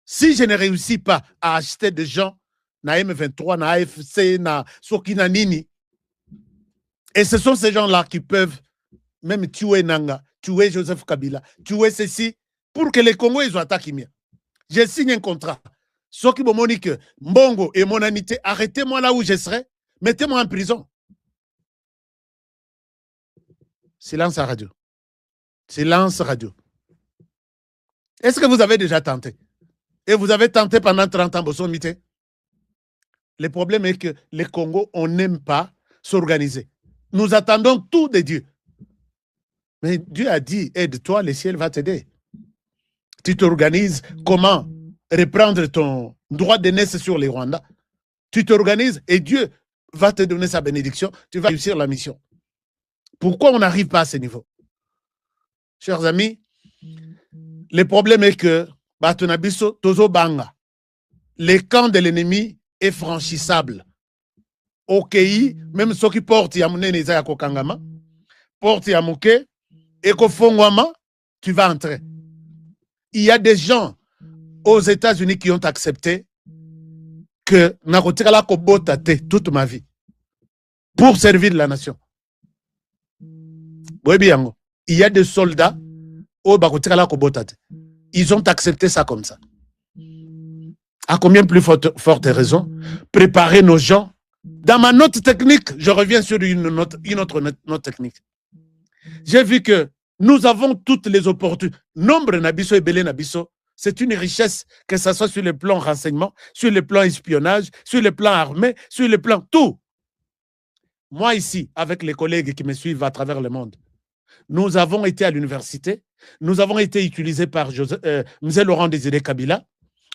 Si je ne réussis pas à acheter des gens, na M23, na AFC, na Sokina Nini, et ce sont ces gens-là qui peuvent même tuer Nanga, tuer Joseph Kabila, tuer ceci, pour que les Congolais ils attaquent Kimia. J'ai signé un contrat. Ceux qui m'ont dit que Mbongo et mon amitié, arrêtez-moi là où je serai, mettez-moi en prison. Silence à radio. Silence radio. Est-ce que vous avez déjà tenté? Et vous avez tenté pendant 30 ans, Bosson Mité? Le problème est que les Congos, on n'aime pas s'organiser. Nous attendons tout de Dieu. Mais Dieu a dit, aide-toi, le ciel va t'aider. Tu t'organises comment reprendre ton droit de naissance sur les Rwandais. Tu t'organises et Dieu va te donner sa bénédiction. Tu vas réussir la mission. Pourquoi on n'arrive pas à ce niveau? Chers amis, le problème est que Batunabiso, Tozo Banga, le camp de l'ennemi est franchissable. Au pays, même ceux qui portent Yamoune Neza Kokangama, portent Yamouke, et Kofongwama, tu vas entrer. Il y a des gens aux États-Unis qui ont accepté que Nakotikala Kobotate toute ma vie pour servir la nation. Il y a des soldats au Bakotikala Kobotate. Ils ont accepté ça comme ça. À combien plus forte raison préparer nos gens. Dans ma note technique, je reviens sur une autre note technique. J'ai vu que nous avons toutes les opportunités. Nombre Nabiso et Belé Nabiso, c'est une richesse, que ce soit sur le plan renseignement, sur le plan espionnage, sur le plan armé, sur le plan tout. Moi ici, avec les collègues qui me suivent à travers le monde, nous avons été à l'université, nous avons été utilisés par M. Laurent Désiré Kabila.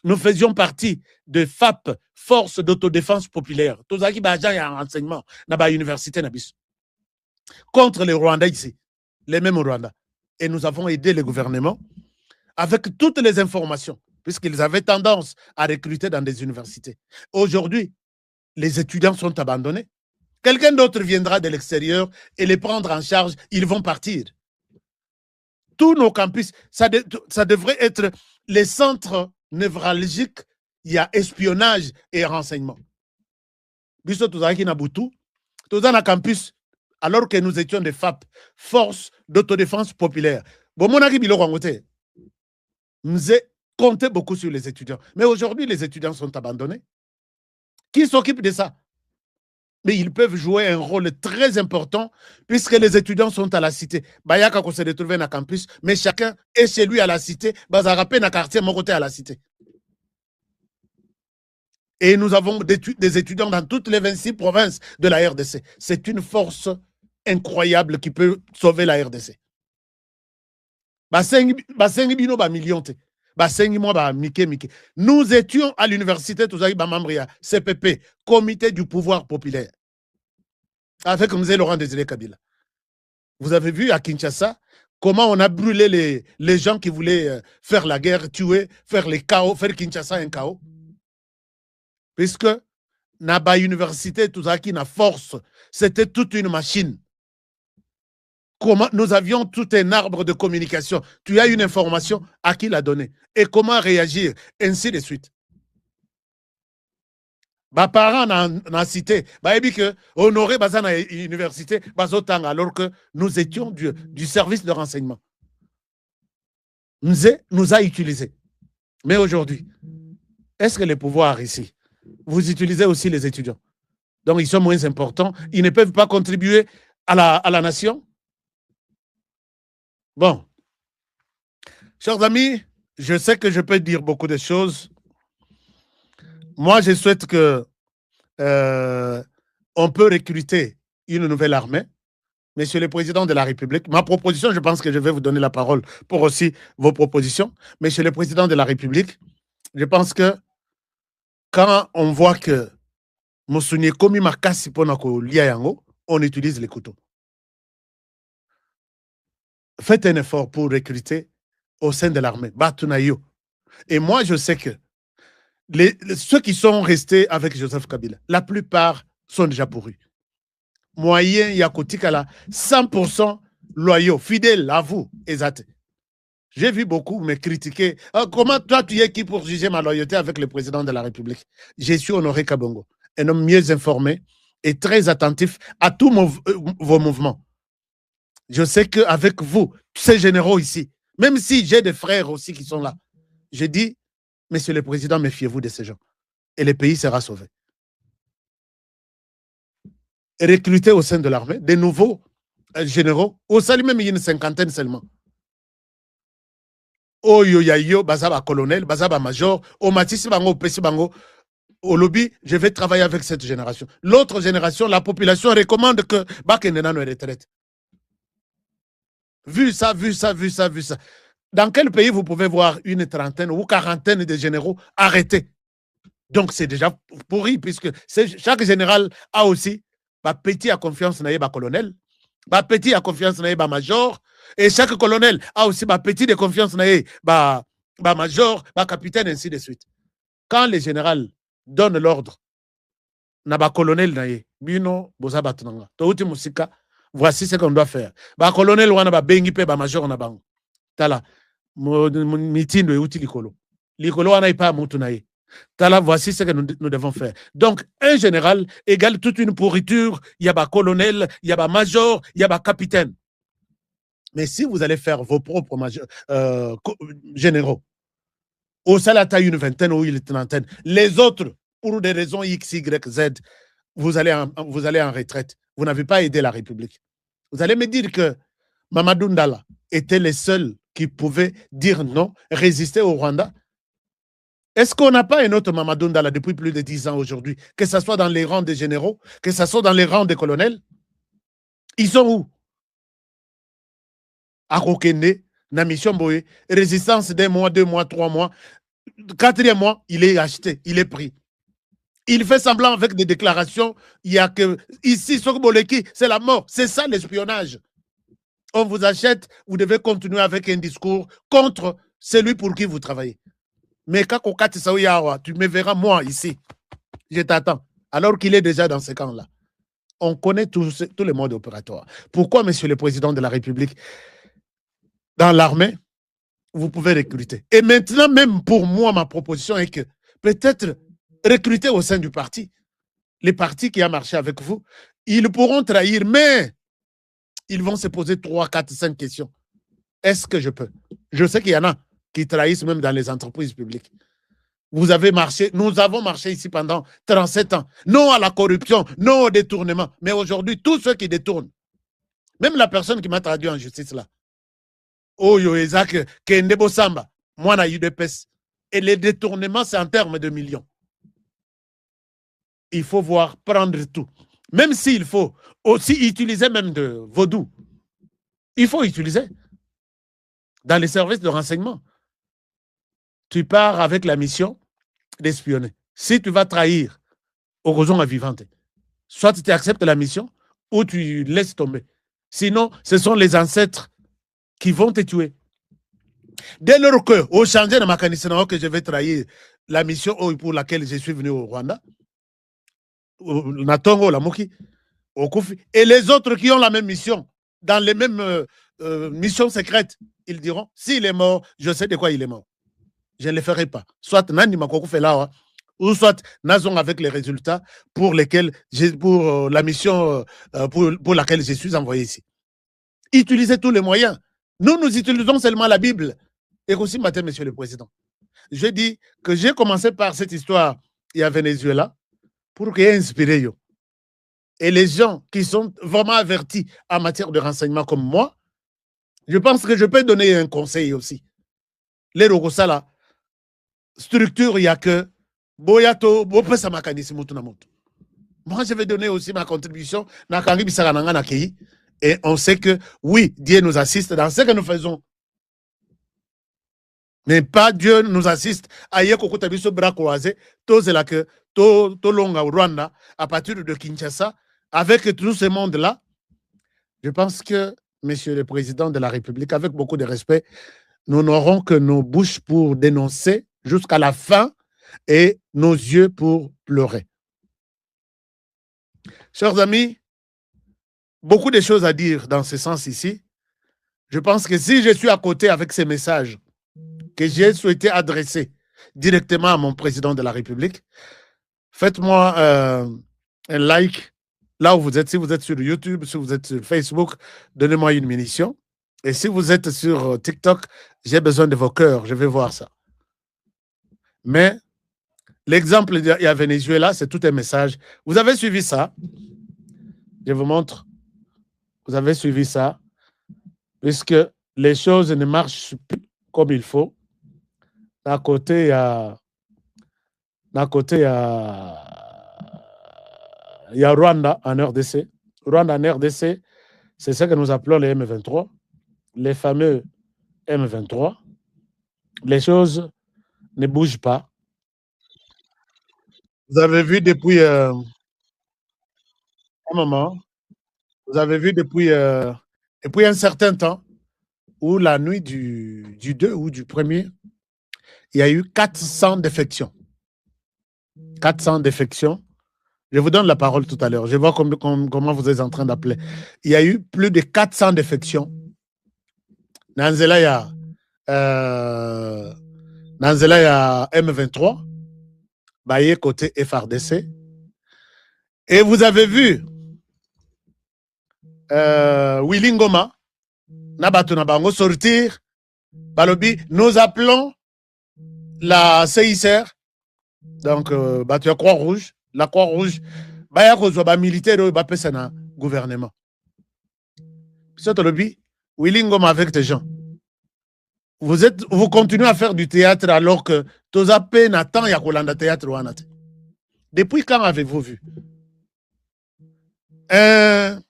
Nous faisions partie de FAP, Force d'autodéfense populaire. Tous qui agents en renseignement dans l'université. contre les Rwandais ici, les mêmes Rwandais. Et nous avons aidé le gouvernement avec toutes les informations, puisqu'ils avaient tendance à recruter dans des universités. Aujourd'hui, les étudiants sont abandonnés. Quelqu'un d'autre viendra de l'extérieur et les prendre en charge, ils vont partir. Tous nos campus, ça devrait être les centres névralgiques, il y a espionnage et renseignement. Biso tozaki na butu, toza na campus, alors que nous étions des FAP, Force d'autodéfense populaire. Bomonaki biloko yango te. Nous compté beaucoup sur les étudiants. Mais aujourd'hui, les étudiants sont abandonnés. Qui s'occupe de ça? Mais ils peuvent jouer un rôle très important puisque les étudiants sont à la cité. Bayaka qu'on se retrouve dans le campus, mais chacun est chez lui à la cité. Bazarapé na quartier, mon côté à la cité. Et nous avons des étudiants dans toutes les 26 provinces de la RDC. C'est une force incroyable qui peut sauver la RDC. Nous étions à l'université CPP, Comité du pouvoir populaire, avec M. Laurent Désiré Kabila. Vous avez vu à Kinshasa comment on a brûlé les gens qui voulaient faire la guerre, tuer, faire les chaos, faire Kinshasa un chaos. Puisque Naba Université, tout ça qui n'a force, c'était toute une machine. Comment nous avions tout un arbre de communication. Tu as une information, à qui la donner et comment réagir, ainsi de suite. Mes parents n'ont cité, que honoré Bazana Université, alors que nous étions du service de renseignement. Nous a utilisés. Mais aujourd'hui, est-ce que les pouvoirs ici, vous utilisez aussi les étudiants? Donc ils sont moins importants, ils ne peuvent pas contribuer à la nation. Bon, chers amis, je sais que je peux dire beaucoup de choses. Moi, je souhaite que on peut recruter une nouvelle armée. Monsieur le Président de la République, ma proposition, je pense que je vais vous donner la parole pour aussi vos propositions. Monsieur le Président de la République, je pense que quand on voit que Moussounie Komi Makasi Ponako Liayango, on utilise les couteaux. Faites un effort pour recruter au sein de l'armée. Batunayo. Et moi, je sais que ceux qui sont restés avec Joseph Kabila, la plupart sont déjà pourris. Moyen Yakotikala, 100% loyaux, fidèles à vous, Ezate. J'ai vu beaucoup me critiquer. Comment toi, tu es qui pour juger ma loyauté avec le président de la République? Je suis Honoré Kabongo, un homme mieux informé et très attentif à tous vos mouvements. Je sais qu'avec vous, ces généraux ici, même si j'ai des frères aussi qui sont là, je dis, Monsieur le Président, méfiez-vous de ces gens. Et le pays sera sauvé. Recruter au sein de l'armée des nouveaux généraux, au salut même il y a une cinquantaine seulement. Oh yo ya yo, bazaba colonel, bazaba major, au matisi bango, pesi bango, au lobby, je vais travailler avec cette génération. L'autre génération, la population recommande que Bakendena ne retraite. Vu ça. Dans quel pays vous pouvez voir une trentaine ou quarantaine de généraux arrêtés? Donc c'est déjà pourri, puisque chaque général a aussi petit à confiance dans les colonel, petit à confiance dans les major, et chaque colonel a aussi petit de confiance dans les major, capitaine, ainsi de suite. Quand les généraux donnent l'ordre, na colonel bino bozabatunanga, touti musika, voici ce qu'on doit faire. Colonel wana bengi pe major na bango. Tala mitindo euti likolo. Likolo wana ipa mutu na ye. Tala, voici ce que nous devons faire. Donc, un général égale toute une pourriture. Il y a colonel, il y a major, il y a capitaine. Mais si vous allez faire vos propres généraux, au salata une vingtaine ou une trentaine, les autres, pour des raisons X, Y, Z, vous allez en retraite. Vous n'avez pas aidé la République. Vous allez me dire que Mamadou Ndala était le seul qui pouvait dire non, résister au Rwanda. Est-ce qu'on n'a pas un autre Mamadou Ndala depuis plus de 10 ans aujourd'hui, que ce soit dans les rangs des généraux, que ce soit dans les rangs des colonels? Ils sont où? À Kokende, na mission Boye, résistance d'un mois, 2 mois, 3 mois, 4e mois, il est acheté, il est pris. Il fait semblant avec des déclarations. Il y a que ici, Sokboleki, c'est la mort. C'est ça l'espionnage. On vous achète, vous devez continuer avec un discours contre celui pour qui vous travaillez. Mais quand tu me verras moi ici. Je t'attends. Alors qu'il est déjà dans ce camp-là. On connaît tous les modes opératoires. Pourquoi, monsieur le président de la République, dans l'armée, vous pouvez recruter? Et maintenant, même pour moi, ma proposition est que peut-être recruter au sein du parti. Les partis qui ont marché avec vous, ils pourront trahir, mais ils vont se poser 3, 4, 5 questions. Est-ce que je peux? Je sais qu'il y en a qui trahissent même dans les entreprises publiques. Vous avez marché, nous avons marché ici pendant 37 ans. Non à la corruption, non au détournement. Mais aujourd'hui, tous ceux qui détournent, même la personne qui m'a traduit en justice là, Oyo Ezak Kendebo Samba, moi na UDPS, et les détournements, c'est en termes de millions. Il faut voir, prendre tout. Même s'il faut aussi utiliser même de vaudou, il faut utiliser dans les services de renseignement. Tu pars avec la mission d'espionner. Si tu vas trahir Orozon à vivante, soit tu acceptes la mission ou tu laisses tomber. Sinon, ce sont les ancêtres qui vont te tuer. Dès lors que, au changer de mécanisme que je vais trahir la mission pour laquelle je suis venu au Rwanda, Natongo, Lamoki, Okufi, et les autres qui ont la même mission, dans les mêmes missions secrètes, ils diront, s'il est mort, je sais de quoi il est mort. Je ne le ferai pas. Soit Nani Makoko fait là, ou soit Nazon avec les résultats pour lesquels pour la mission pour laquelle je suis envoyé ici. Utilisez tous les moyens. Nous utilisons seulement la Bible. Et aussi, matin, monsieur le président, je dis que j'ai commencé par cette histoire il y a Venezuela pour qu'il y ait inspiré. Et les gens qui sont vraiment avertis en matière de renseignement comme moi, je pense que je peux donner un conseil aussi. Les Rogosala, structure, il n'y a que Boyato, Bopesa Makanisme. Moi, je vais donner aussi ma contribution. Et on sait que, oui, Dieu nous assiste dans ce que nous faisons. Mais pas Dieu nous assiste. Aïe, Kokotabiso bras croisés, Tozela que, Tolonga au Rwanda, à partir de Kinshasa, avec tout ce monde-là, je pense que, monsieur le président de la République, avec beaucoup de respect, nous n'aurons que nos bouches pour dénoncer jusqu'à la fin et nos yeux pour pleurer. Chers amis, beaucoup de choses à dire dans ce sens ici. Je pense que si je suis à côté avec ces messages que j'ai souhaité adresser directement à mon président de la République, faites-moi un like là où vous êtes. Si vous êtes sur YouTube, si vous êtes sur Facebook, donnez-moi une munition. Et si vous êtes sur TikTok, j'ai besoin de vos cœurs, je vais voir ça. Mais l'exemple il y a Venezuela, c'est tout un message. Vous avez suivi ça. Je vous montre. Vous avez suivi ça. Puisque les choses ne marchent plus comme il faut. D'un côté, il y a Rwanda en RDC. Rwanda en RDC, c'est ce que nous appelons les M23. Les fameux M23. Les choses ne bougent pas. Vous avez vu depuis un moment, vous avez vu depuis un certain temps, où la nuit du 2 ou du 1er, il y a eu 400 défections. 400 défections. Je vous donne la parole tout à l'heure. Je vois comment vous êtes en train d'appeler. Il y a eu plus de 400 défections. Nanzela, il y a M23. Baye côté FRDC. Et vous avez vu Willy Ngoma, Nabatu Nabango sortir. Balobi, nous appelons la CICR, donc Batu Croix-Rouge, la Croix-Rouge, Baya Kozoba militaire ou Bapesana gouvernement. Lobby, Willy Ngoma avec tes gens. Vous continuez à faire du théâtre alors que Tozape n'attend Yakolanda théâtre. Depuis quand avez-vous vu un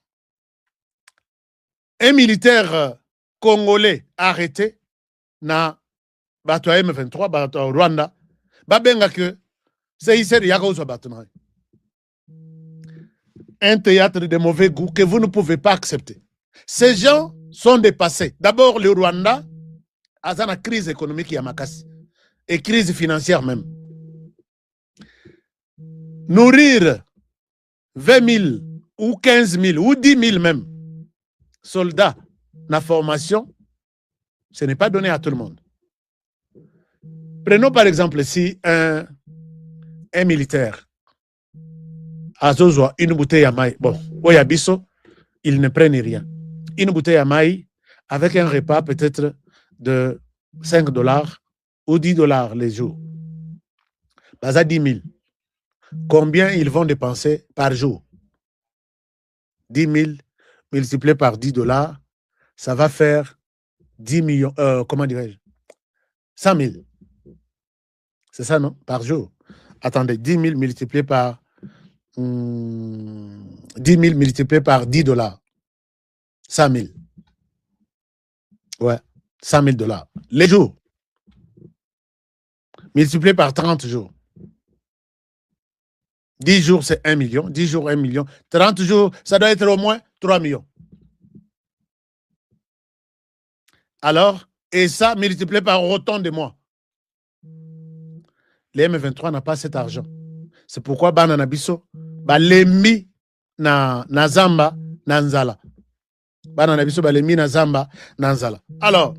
militaire congolais arrêté na Bato M23, Bato Rwanda, Babenga que C'est ici un théâtre de mauvais goût que vous ne pouvez pas accepter. Ces gens sont dépassés. D'abord, le Rwanda a une crise économique Yamakasi et crise financière même. Nourrir 20 000 ou 15 000 ou 10 000 même soldats na formation, ce n'est pas donné à tout le monde. Prenons par exemple ici un militaire. Azozwa, une bouteille à maï. Bon, Oyabiso, ils ne prennent rien. Une bouteille à maï avec un repas peut-être de 5 $ ou 10 $ les jours. Baza 10 000. Combien ils vont dépenser par jour? 10 000 multiplié par 10 $, ça va faire 10 millions, comment dirais-je? 100 000. C'est ça, non? Par jour. Attendez, 10 000 multiplié par 10 000 multiplié par 10 $. 100 000. Ouais, 100 000 $. Les jours. Multiplié par 30 jours. 10 jours, c'est 1 million. 10 jours, 1 million. 30 jours, ça doit être au moins 3 millions. Alors, et ça multiplié par autant de mois. Les M23 n'ont pas cet argent. C'est pourquoi Banana Biso, Balemi na Zamba, Nanzala. Banana Biso, Balemi na Zamba, Nanzala. Alors,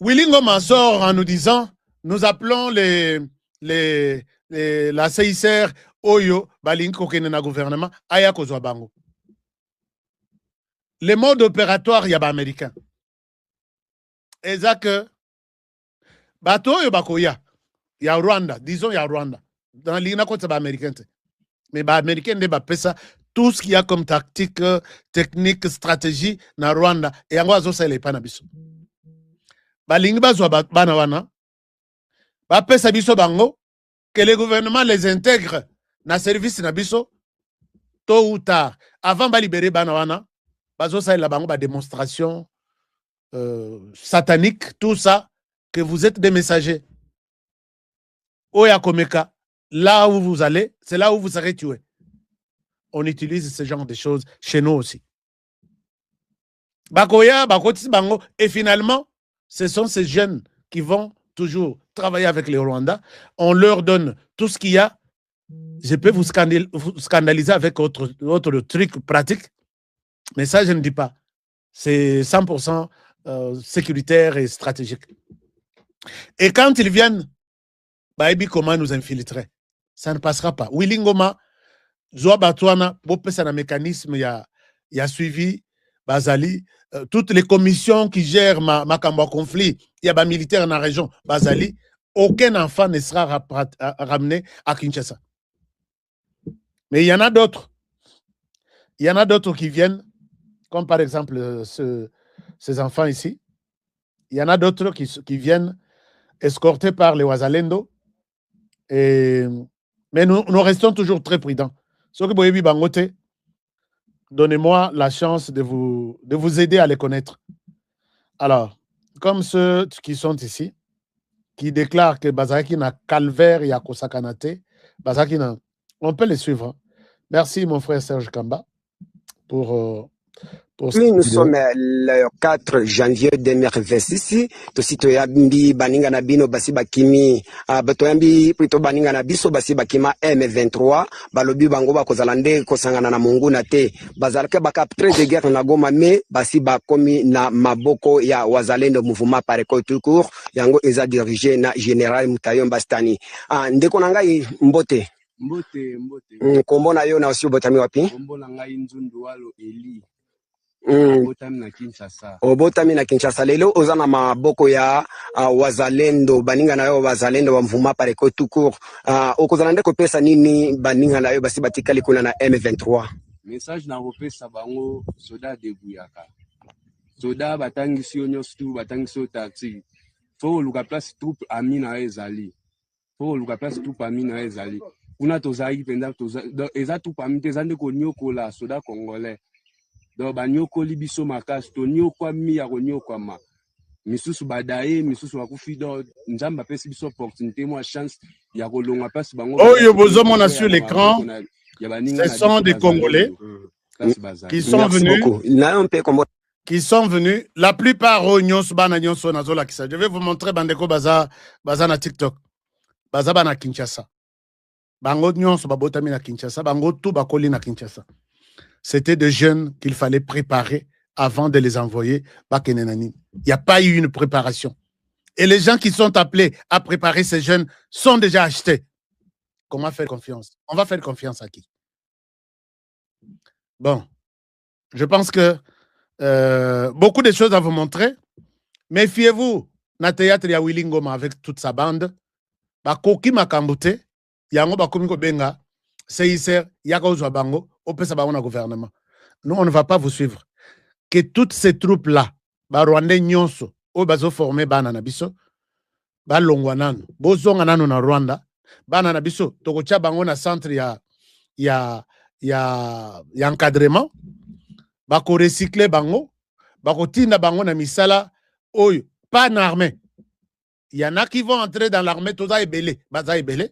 Willingoma sort en nous disant, nous appelons la CICR Oyo, Balinko Kenena gouvernement, Ayako Zwabango. Le mode opératoire, il y a américain. Et ça que, Bato Oyo Bakoya, il y a Rwanda, disons il y a Rwanda. Dans l'Ina, c'est américain. Mais les Américains ne ça tout ce qu'il y a comme tactique, technique, stratégie dans Rwanda. Et en Oazo, ça n'est pas nabiso. Balingi bazwa bana wana. Bapesa biso bango. Que le gouvernement les intègre dans le service nabiso. Tôt ou tard. Avant de libérer bana wana. Bazo ça la bango ba démonstration satanique. Tout ça. Que vous êtes des messagers. Oya Komeka. Là où vous allez, c'est là où vous serez tués. On utilise ce genre de choses chez nous aussi. Bakoya, Bakoti Bango. Et finalement, ce sont ces jeunes qui vont toujours travailler avec les Rwandais. On leur donne tout ce qu'il y a. Je peux vous scandaliser avec autre truc pratique. Mais ça, je ne dis pas. C'est 100% sécuritaire et stratégique. Et quand ils viennent, Baïbi, comment nous infiltrer? Ça ne passera pas. Willingoma, Zoa Batouana, Bopesa na mécanisme, il y a suivi, Bazali, toutes les commissions qui gèrent ma conflit, il y a des militaires dans la région, Bazali, aucun enfant ne sera ramené à Kinshasa. Mais il y en a d'autres. Il y en a d'autres qui viennent, comme par exemple ces enfants ici. Il y en a d'autres qui viennent escortés par les Wazalendo. Mais nous restons toujours très prudents. Donnez-moi la chance de vous aider à les connaître. Alors, comme ceux qui sont ici, qui déclarent que Bazaki n'a calvaire et Kosakanate, Bazaki n'a. On peut les suivre. Merci, mon frère Serge Kamba, pour oui, nous sommes le 4 janvier 2026. Tosi toyambi baninga na bino basi bakimi batoyambi plutôt baninga na biso basi bakima M23 balobi bango bakozala nde kosangana na monguna te bazalaka bakaptre de guerre na Goma me basi bakomi na maboko ya wazalendo mouvement Pareco tout court yango eza dirigé na général Mutayomba Stani. Ndeko na ngai Mbote kombo na yo na osi botami wapi? Kombo na ngai Nzundu Walo Eli. Obotami na Kinshasa lelo oza na maboko ya wazalendo baninga na yo wazalendo wa mvuma Pareco tout court okozala nde kopesa nini baninga na yo basi batikali kuna na M23 message na kopesa bango soda de buyaka soda batangisi yo nyonso tu batangisi yo taxi fo luka place troupe amina ezali fo luka place troupe amina ezali kuna tozali penda eza troupe amina ezande ko nyokola soda congolais. Donc, banyoko libiso makas, to nyokwa mi ya nyokwa ma. misusu badaye misusu bakufi donc nzambe apesi biso opportunité moi chance ya kolonga place bango oyo bozomona sur l'écran ce sont des Congolais qui sont venus la plupart nyonso bana nyonso nazolakisa je vais vous montrer bandeko baza na TikTok baza bana Kinshasa bango nyonso babotami na Kinshasa bango tout bakoli na Kinshasa c'était des jeunes qu'il fallait préparer avant de les envoyer il n'y a pas eu une préparation et les gens qui sont appelés à préparer ces jeunes sont déjà achetés. Comment faire confiance? On va faire confiance à qui? Bon, je pense que beaucoup de choses à vous montrer. Méfiez-vous, na théâtre ya Willy Ngoma avec toute sa bande. Bakoki makambute, yango bakomi ko benga, CICR, yakozwa bango, opesa bango na gouvernement. Nous, on ne va pas vous suivre. Que toutes ces troupes-là, Rwandais nyonso, o bazo formé bana na biso, ba longwa nanu, bozonga nanu na Rwanda, bana na biso, tokocha bango na centre ya encadrement, bako recycler bango, bako tinda bango na misala, oyo, pas en armée. Il y en a qui vont entrer dans l'armée, toza ebele, baza ebele.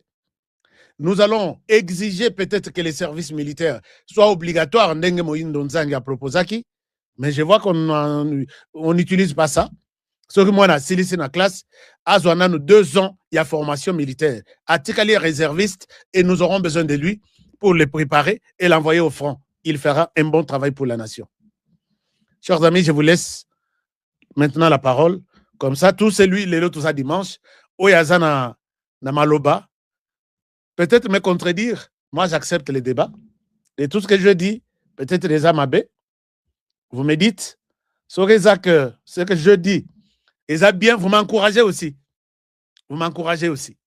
Nous allons exiger peut-être que les services militaires soient obligatoires, ndenge moyindo nzangi a proposaki, mais je vois qu'on n'utilise pas ça. Ce que moi, je suis dans la classe, Azouana, nous 2 ans, il y a formation militaire. Atikali est réserviste et nous aurons besoin de lui pour le préparer et l'envoyer au front. Il fera un bon travail pour la nation. Chers amis, je vous laisse maintenant la parole. Comme ça, tout celui, les autres, tout ça dimanche, Oyazana na Maloba, peut-être me contredire. Moi, j'accepte les débats. Et tout ce que je dis, peut-être les Amabé, vous me dites, ce que je dis, et ça bien, vous m'encouragez aussi. Vous m'encouragez aussi.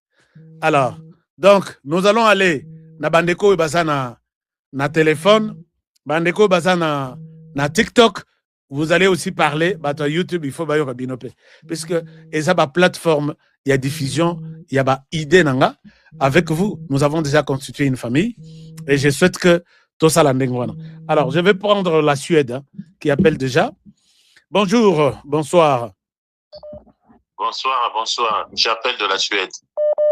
Alors, donc, nous allons aller na Bandeko et Bazana na téléphone, Bandeko Bazana na TikTok. Vous allez aussi parler, sur YouTube, il faut bailler Binope. Puisque, et ça, plateforme, il y a diffusion, il y a idée nanga. Avec vous, nous avons déjà constitué une famille. Et je souhaite que tout ça l'endengwana. Alors, je vais prendre la Suède, qui appelle déjà. Bonjour, bonsoir. Bonsoir, bonsoir. J'appelle de la Suède.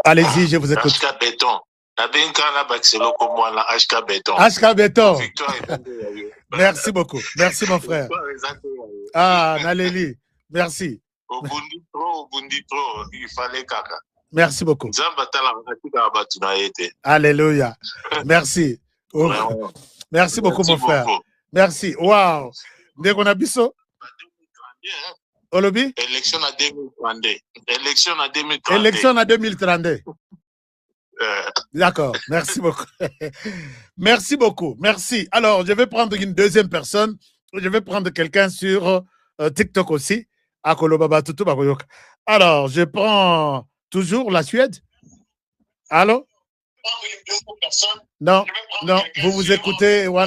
Allez-y, je vous écoute. HK Béton. HK Béton. HK Béton. Merci beaucoup. Merci, mon frère. Ah, Naléli. Merci. Il fallait caca. Merci beaucoup. Alléluia. Merci. Oh. Merci beaucoup, mon frère. Merci. Waouh. Dès qu'on a biso. Olobi? Élection à 2032. Élection à 2032. D'accord. Merci beaucoup. Merci beaucoup. Merci. Alors, je vais prendre une deuxième personne. Je vais prendre quelqu'un sur TikTok aussi. Alors, je prends toujours la Suède. Allô? Non, non, vous écoutez. Non,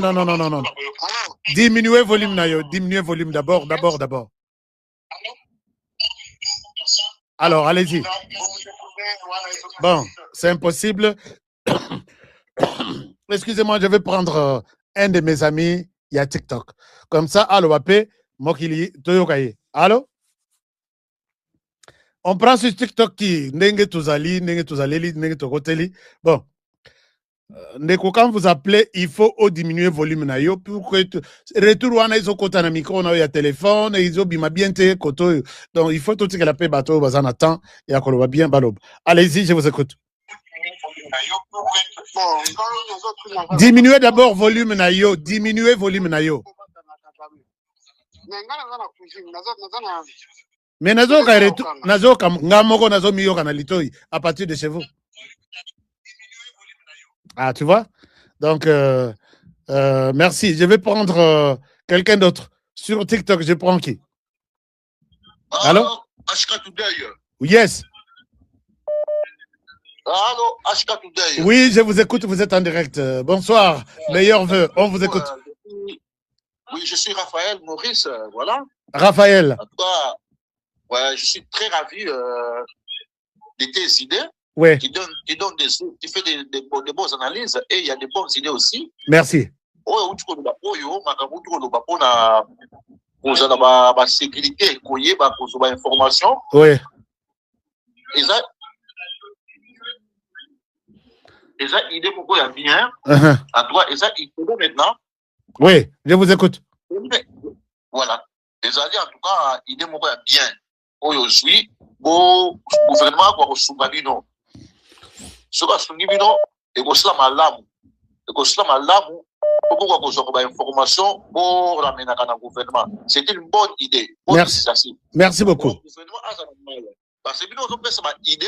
non, non, non, non, non. Diminuez volume, Nayo. Diminuez volume d'abord. Alors, allez-y. Bon, c'est impossible. Excusez-moi, je vais prendre un de mes amis. Il y a TikTok. Comme ça, allô, Wapé, Mokili, Toyokaye. Allô? On prend sur TikTok qui Nenge Touzali, Nenge Touzaleli, Nenge Tokoteli. Bon. Quand vous appelez, il faut diminuer le volume nayo pour que retour wana izo kota na micro na ya téléphone et izo bima bien te koto. Donc il faut tout que la paix bateau bazan attend et akoloba bien balob. Allez-y, je vous écoute. Diminuez d'abord volume nayo, diminuez volume nayo. Mais nazo ka retour nazo kam ngamoko nazo miyo kana litoi à partir de chez vous. Ah, tu vois? Donc, merci. Je vais prendre quelqu'un d'autre. Sur TikTok, je prends qui? Allô? Yes. Allô, HK Today. Oui, je vous écoute. Vous êtes en direct. Bonsoir. Meilleur vœu. On vous écoute. Oui, je suis Raphaël Maurice. Voilà. Raphaël. En tout cas, ouais, je suis très ravi de tes idées. Oui. Qui fait des bonnes analyses et il y a des bonnes idées aussi. Merci. kozala ba sécurité koyeba kozwa information. Oui. Eza idée moko ya bien. En tout cas, eza idée maintenant. Oui, je vous écoute. Voilà. Ezali en tout cas idée moko ya bien. Oyo zui bo gouvernement kwa kosunga bino. Soka sungi bino ekosala malamu. Ekosala malamu pour kozwa ba information pour ramener na gouvernement. C'est une bonne idée. Merci. Merci beaucoup. Parce que bino ozopesa ba idée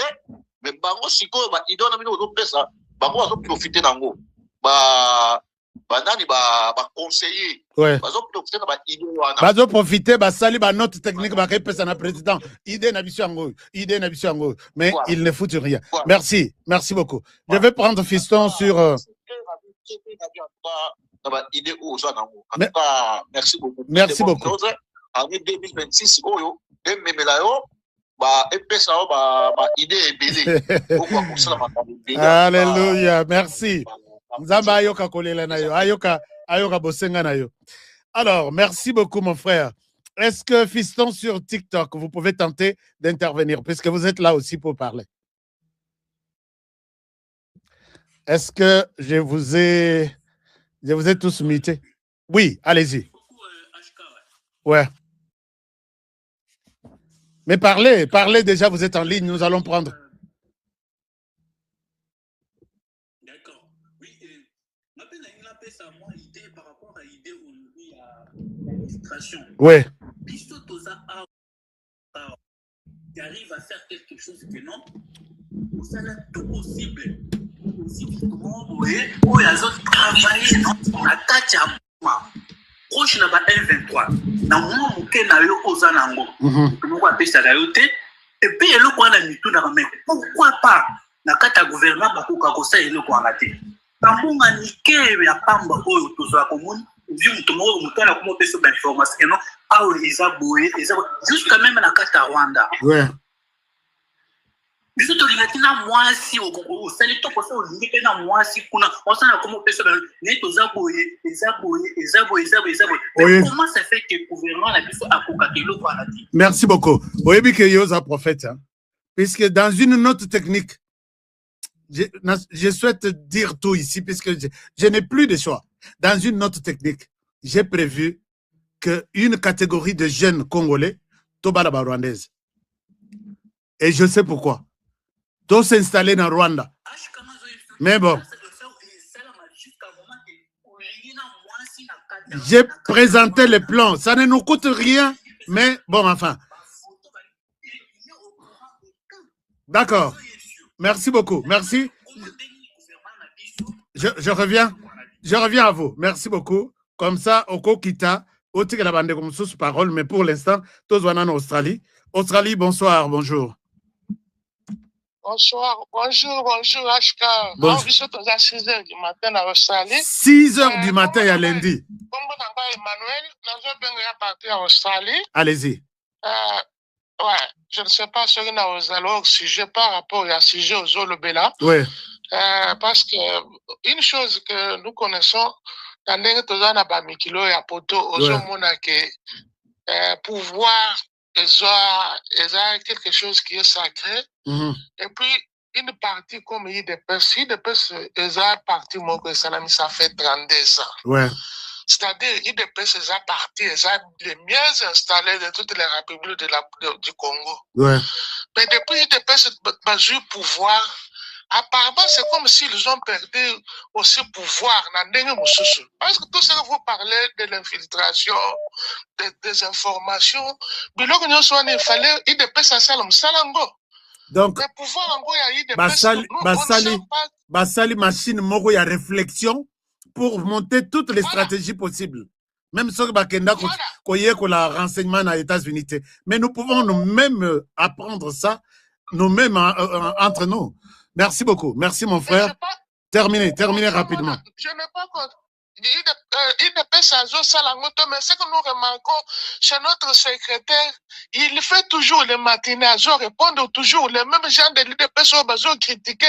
mais bango sikoyo ba idée na bino ozopesa bango azoprofiter nango. Banani ba conseiller. Ouais. Bazoprofiter na ba idée wana. Bazoprofiter basali ba note technique ba repesa na président. Idée na biso yango. Idée na biso yango. Mais voilà. Il ne fout rien. Voilà. Merci. Merci beaucoup. Voilà. Je vais prendre Fiston sur mais... Merci beaucoup. Merci beaucoup. En 2026 oyo memelayo Alléluia, merci. Nzamba ayoka kolela na yo, ayoka bosenga na yo. Alors, merci beaucoup mon frère. Est-ce que Fiston sur TikTok, vous pouvez tenter d'intervenir puisque vous êtes là aussi pour parler? Est-ce que je vous ai tous mutés? Oui, allez-y. Ouais. Mais parlez déjà, vous êtes en ligne, nous allons prendre. D'accord. Oui, ma peine a sa idée par rapport à l'idée aujourd'hui à l'administration. Oui. Qui arrive à faire quelque chose que non, ça là tout possible. Aussi, comment vous voyez, où il y a d'autres travailler dans la tâche à moi. Proche na ba L23 na mwa muke na yo ozanango moko apesa la yote et puis eloko wana mituna mais pourquoi pas na kata gouvernement bakoka kosa eloko wana te tambonga nike ya pamba oyo tozwa komoni vu mutomo mutana komo pesa ba information non awo eza boye eza jusqu'à même na kata Rwanda. Ouais. Biso to lingatina mwasi o sali to kosa o lingi na mwasi kuna on sana komo pesa ne to zaboye ezaboye. Comment ça fait que le gouvernement a biso akoka kelo kwa la dit? Merci beaucoup. Oyebi ke yoza prophète hein? Puisque dans une note technique je souhaite dire tout ici puisque je n'ai plus de choix. Dans une note technique, j'ai prévu que une catégorie de jeunes congolais tobala ba rwandaise. Et je sais pourquoi. Tous s'installer dans Rwanda. Mais bon. J'ai présenté les plans. Ça ne nous coûte rien. Mais bon, enfin. D'accord. Merci beaucoup. Merci. Je reviens. Je reviens à vous. Merci beaucoup. Comme ça, Oko Kita, Oti la bande comme sous parole, mais pour l'instant, tous en Australie. Australie, bonsoir, bonjour. Bonsoir, bonjour, HK. Bon, je suis à 6 h du matin à Australie. 6 h du matin à lundi. Emmanuel, je partir à Australie. Allez-y. Ouais, je ne sais pas si on a aux sujet par rapport à sujet aux Olobela. Oui. Parce que une chose que nous connaissons, dans les Mikilo et Apoto, aux Omona que pouvoir, ils ont quelque chose qui est sacré. Et puis, une partie comme IDPS, ils ont parti, ça fait 32 ans. Ouais. C'est-à-dire, IDPS, ils ont parti, ils ont les mieux installés de toutes les républiques du Congo. Ouais. Mais depuis IDPS, ils ont eu pouvoir. Apparemment, c'est comme s'ils ont perdu aussi pouvoir. Parce que tout ce que vous parlez de l'infiltration, des informations, il fallait IDPS à Salango. Donc, le pouvoir en il y a basali machine moko ya réflexion pour monter toutes les stratégies possibles. Même si bakenda koye ko la renseignement aux États-Unis. Mais nous pouvons nous-mêmes apprendre ça nous-mêmes entre nous. Merci beaucoup. Merci mon frère. Terminez rapidement. Je n'ai pas compte. IDPS mais ce que nous remarquons chez notre secrétaire, il fait toujours les matinées à répondre toujours les mêmes gens de l'IDPS au critiquer.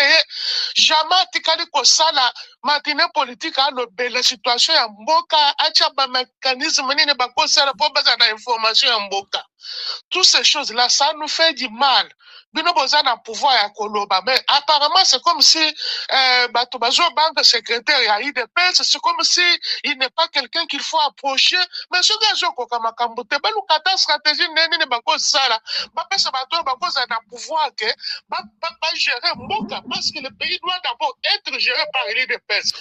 Jamais tikali ko sala matinée politique à la situation en Mboka, à mécanisme ni ba ko sala pour baza d'information en Mboka. Toutes ces choses-là, ça nous fait du mal. Bino besoin un pouvoir à Koloba, mais apparemment c'est comme si Batobazo banque secrétaire à IDPS, c'est comme si il n'est pas quelqu'un qu'il faut approcher. Mais ce gars comme Kambote, nous kata stratégie nene ne bako sala, ba pesa bato bako za na pouvoir que ba gérer Mboka parce que le pays doit d'abord être géré par l'IDPS.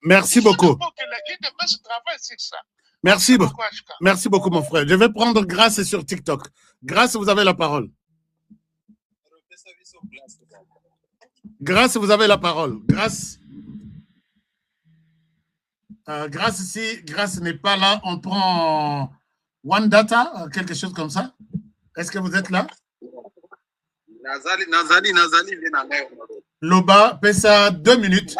Merci beaucoup. Que l'IDPS travaille sur ça. Merci beaucoup. Merci beaucoup, mon frère. Je vais prendre Grâce sur TikTok. Grâce, vous avez la parole. Grâce, vous avez la parole. Grâce. Grâce, si Grâce n'est pas là, on prend One Data, quelque chose comme ça. Est-ce que vous êtes là? Nazali. Loba, pesa 2 minutes.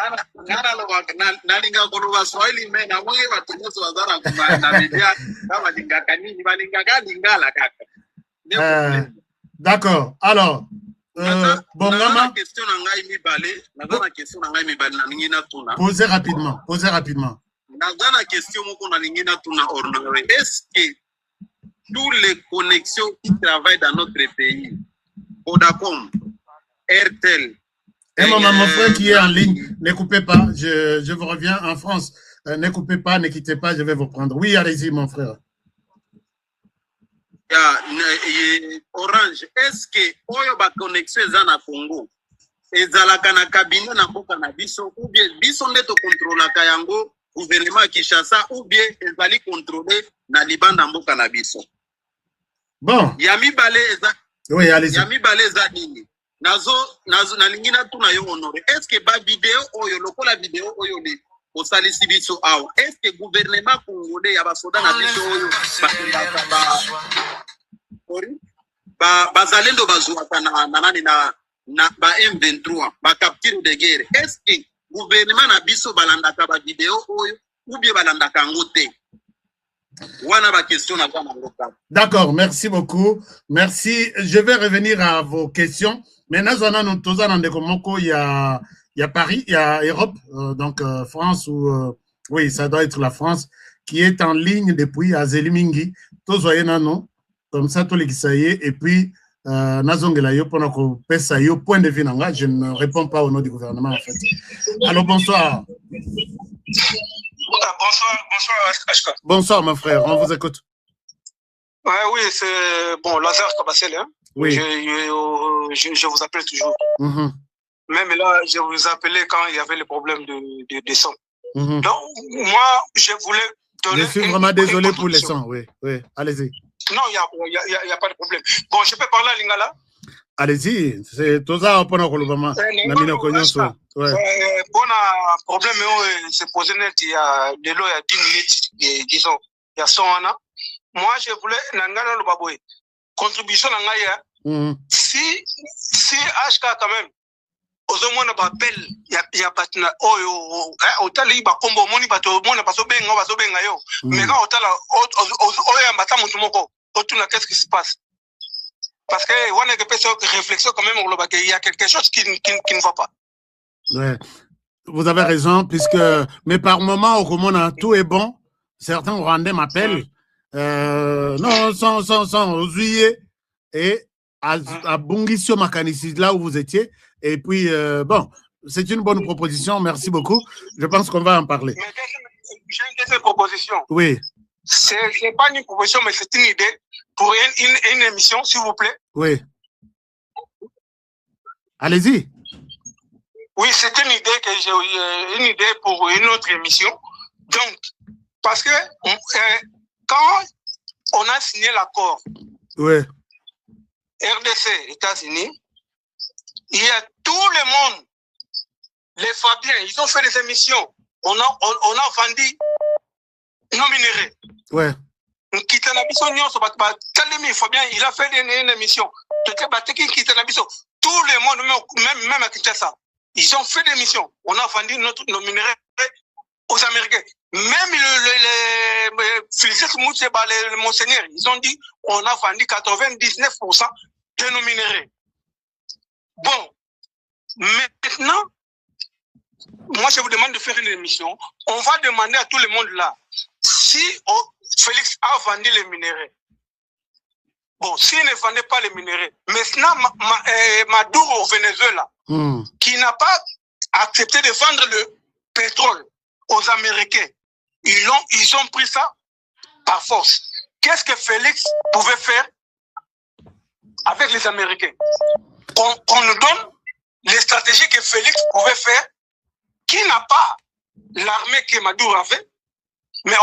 D'accord. Alors, posez rapidement. Est-ce que toutes les connexions qui travaillent dans notre pays, Vodacom, Airtel, et mon frère qui est en ligne, ne coupez pas, je vous reviens en France. Ne coupez pas, ne quittez pas, je vais vous prendre. Oui, allez-y, mon frère. Orange, est-ce que oyo ba connexion eza na Congo ezalaka na cabinet na mboka na biso ou bien biso nde to contrôlaka yango gouvernement Kinshasa ou bien ezali contrôler na libanda mboka na biso? Bon. Yami Balé eza. Oui, allez-y. Yami Balé eza nini? Nazo nalingi na tuna yo honoré. Est-ce que ba vidéo oyo lokola vidéo oyo ni au salisi biso awa? Est-ce que gouvernement congolais ya ba soda na biso oyo bazalendo bazuaka na nani na ba M23 ba capture de guerre? Est-ce que gouvernement na biso balandaka ba vidéo oyo ou bien balandaka ngote? Wana ba question na bana ngoka. D'accord, merci beaucoup. Merci. Je vais revenir à vos questions. Maintenant, il y a Paris, il y a Europe, donc France ou oui, ça doit être la France qui est en ligne depuis Azelimingi. Tous voyez nano, comme ça tous les Kisaye et puis Nazongelayo pendant qu'on pèse ça yo point de vue nanga, je ne réponds pas au nom du gouvernement en fait. Alors bonsoir. Bonsoir Ashka. Bonsoir mon frère, on vous écoute. Ouais, oui, c'est bon, Lazare Kabassel, hein. Oui. Je vous appelle toujours. Même là, je vous appelais quand il y avait le problème de sang. Donc, moi, je voulais donner. Je suis vraiment désolé pour les sangs, oui. Allez-y. Non, il n'y a pas de problème. Bon, je peux parler à Lingala? Allez-y, c'est tout ça pour nous. Bon, problème, c'est posé net il y a 10 minutes, disons, il y a 100 ans. Moi, je voulais, Nangana Lubaboy, contribution Nangaya, si HK quand même, aux hommes on appelle, il y a patina, au tali, ba combo, moni, bato, mona, baso benga yo, mais quand au tala, au bata mutumoko, qu'est-ce qui se passe? Parce que, on a des réflexions quand même, il y a quelque chose qui ne va pas. Ouais. Vous avez raison, puisque, mais par moment, au Comona, tout est bon. Certains Rwandais m'appellent. Non, sans juillet et à Bungisio Makanisi, là où vous étiez. Et puis, bon, c'est une bonne proposition. Merci beaucoup. Je pense qu'on va en parler. J'ai une deuxième proposition. Oui. C'est pas une proposition, mais c'est une idée pour une émission, s'il vous plaît. Oui. Allez-y. Oui, c'est une idée que j'ai une idée pour une autre émission. Donc, parce que quand on a signé l'accord, oui, RDC, États-Unis, il y a tout le monde, les Fabiens, ils ont fait des émissions. On a vendu nos minéraux. Ouais. Fabien, il a fait une émission. Tout le monde, même à Kinshasa, ils ont fait des missions. On a vendu nos minéraux aux Américains. Même Félix Mousseba, le monseigneur, ils ont dit on a vendu 99% de nos minerais. Bon, maintenant, moi je vous demande de faire une émission. On va demander à tout le monde là si Félix a vendu les minerais. Bon, s'il ne vendait pas les minerais, maintenant Maduro au Venezuela, qui n'a pas accepté de vendre le pétrole aux Américains, ils ont pris ça par force. Qu'est-ce que Félix pouvait faire avec les Américains? Qu'on nous donne les stratégies que Félix pouvait faire, qui n'a pas l'armée que Maduro avait, mais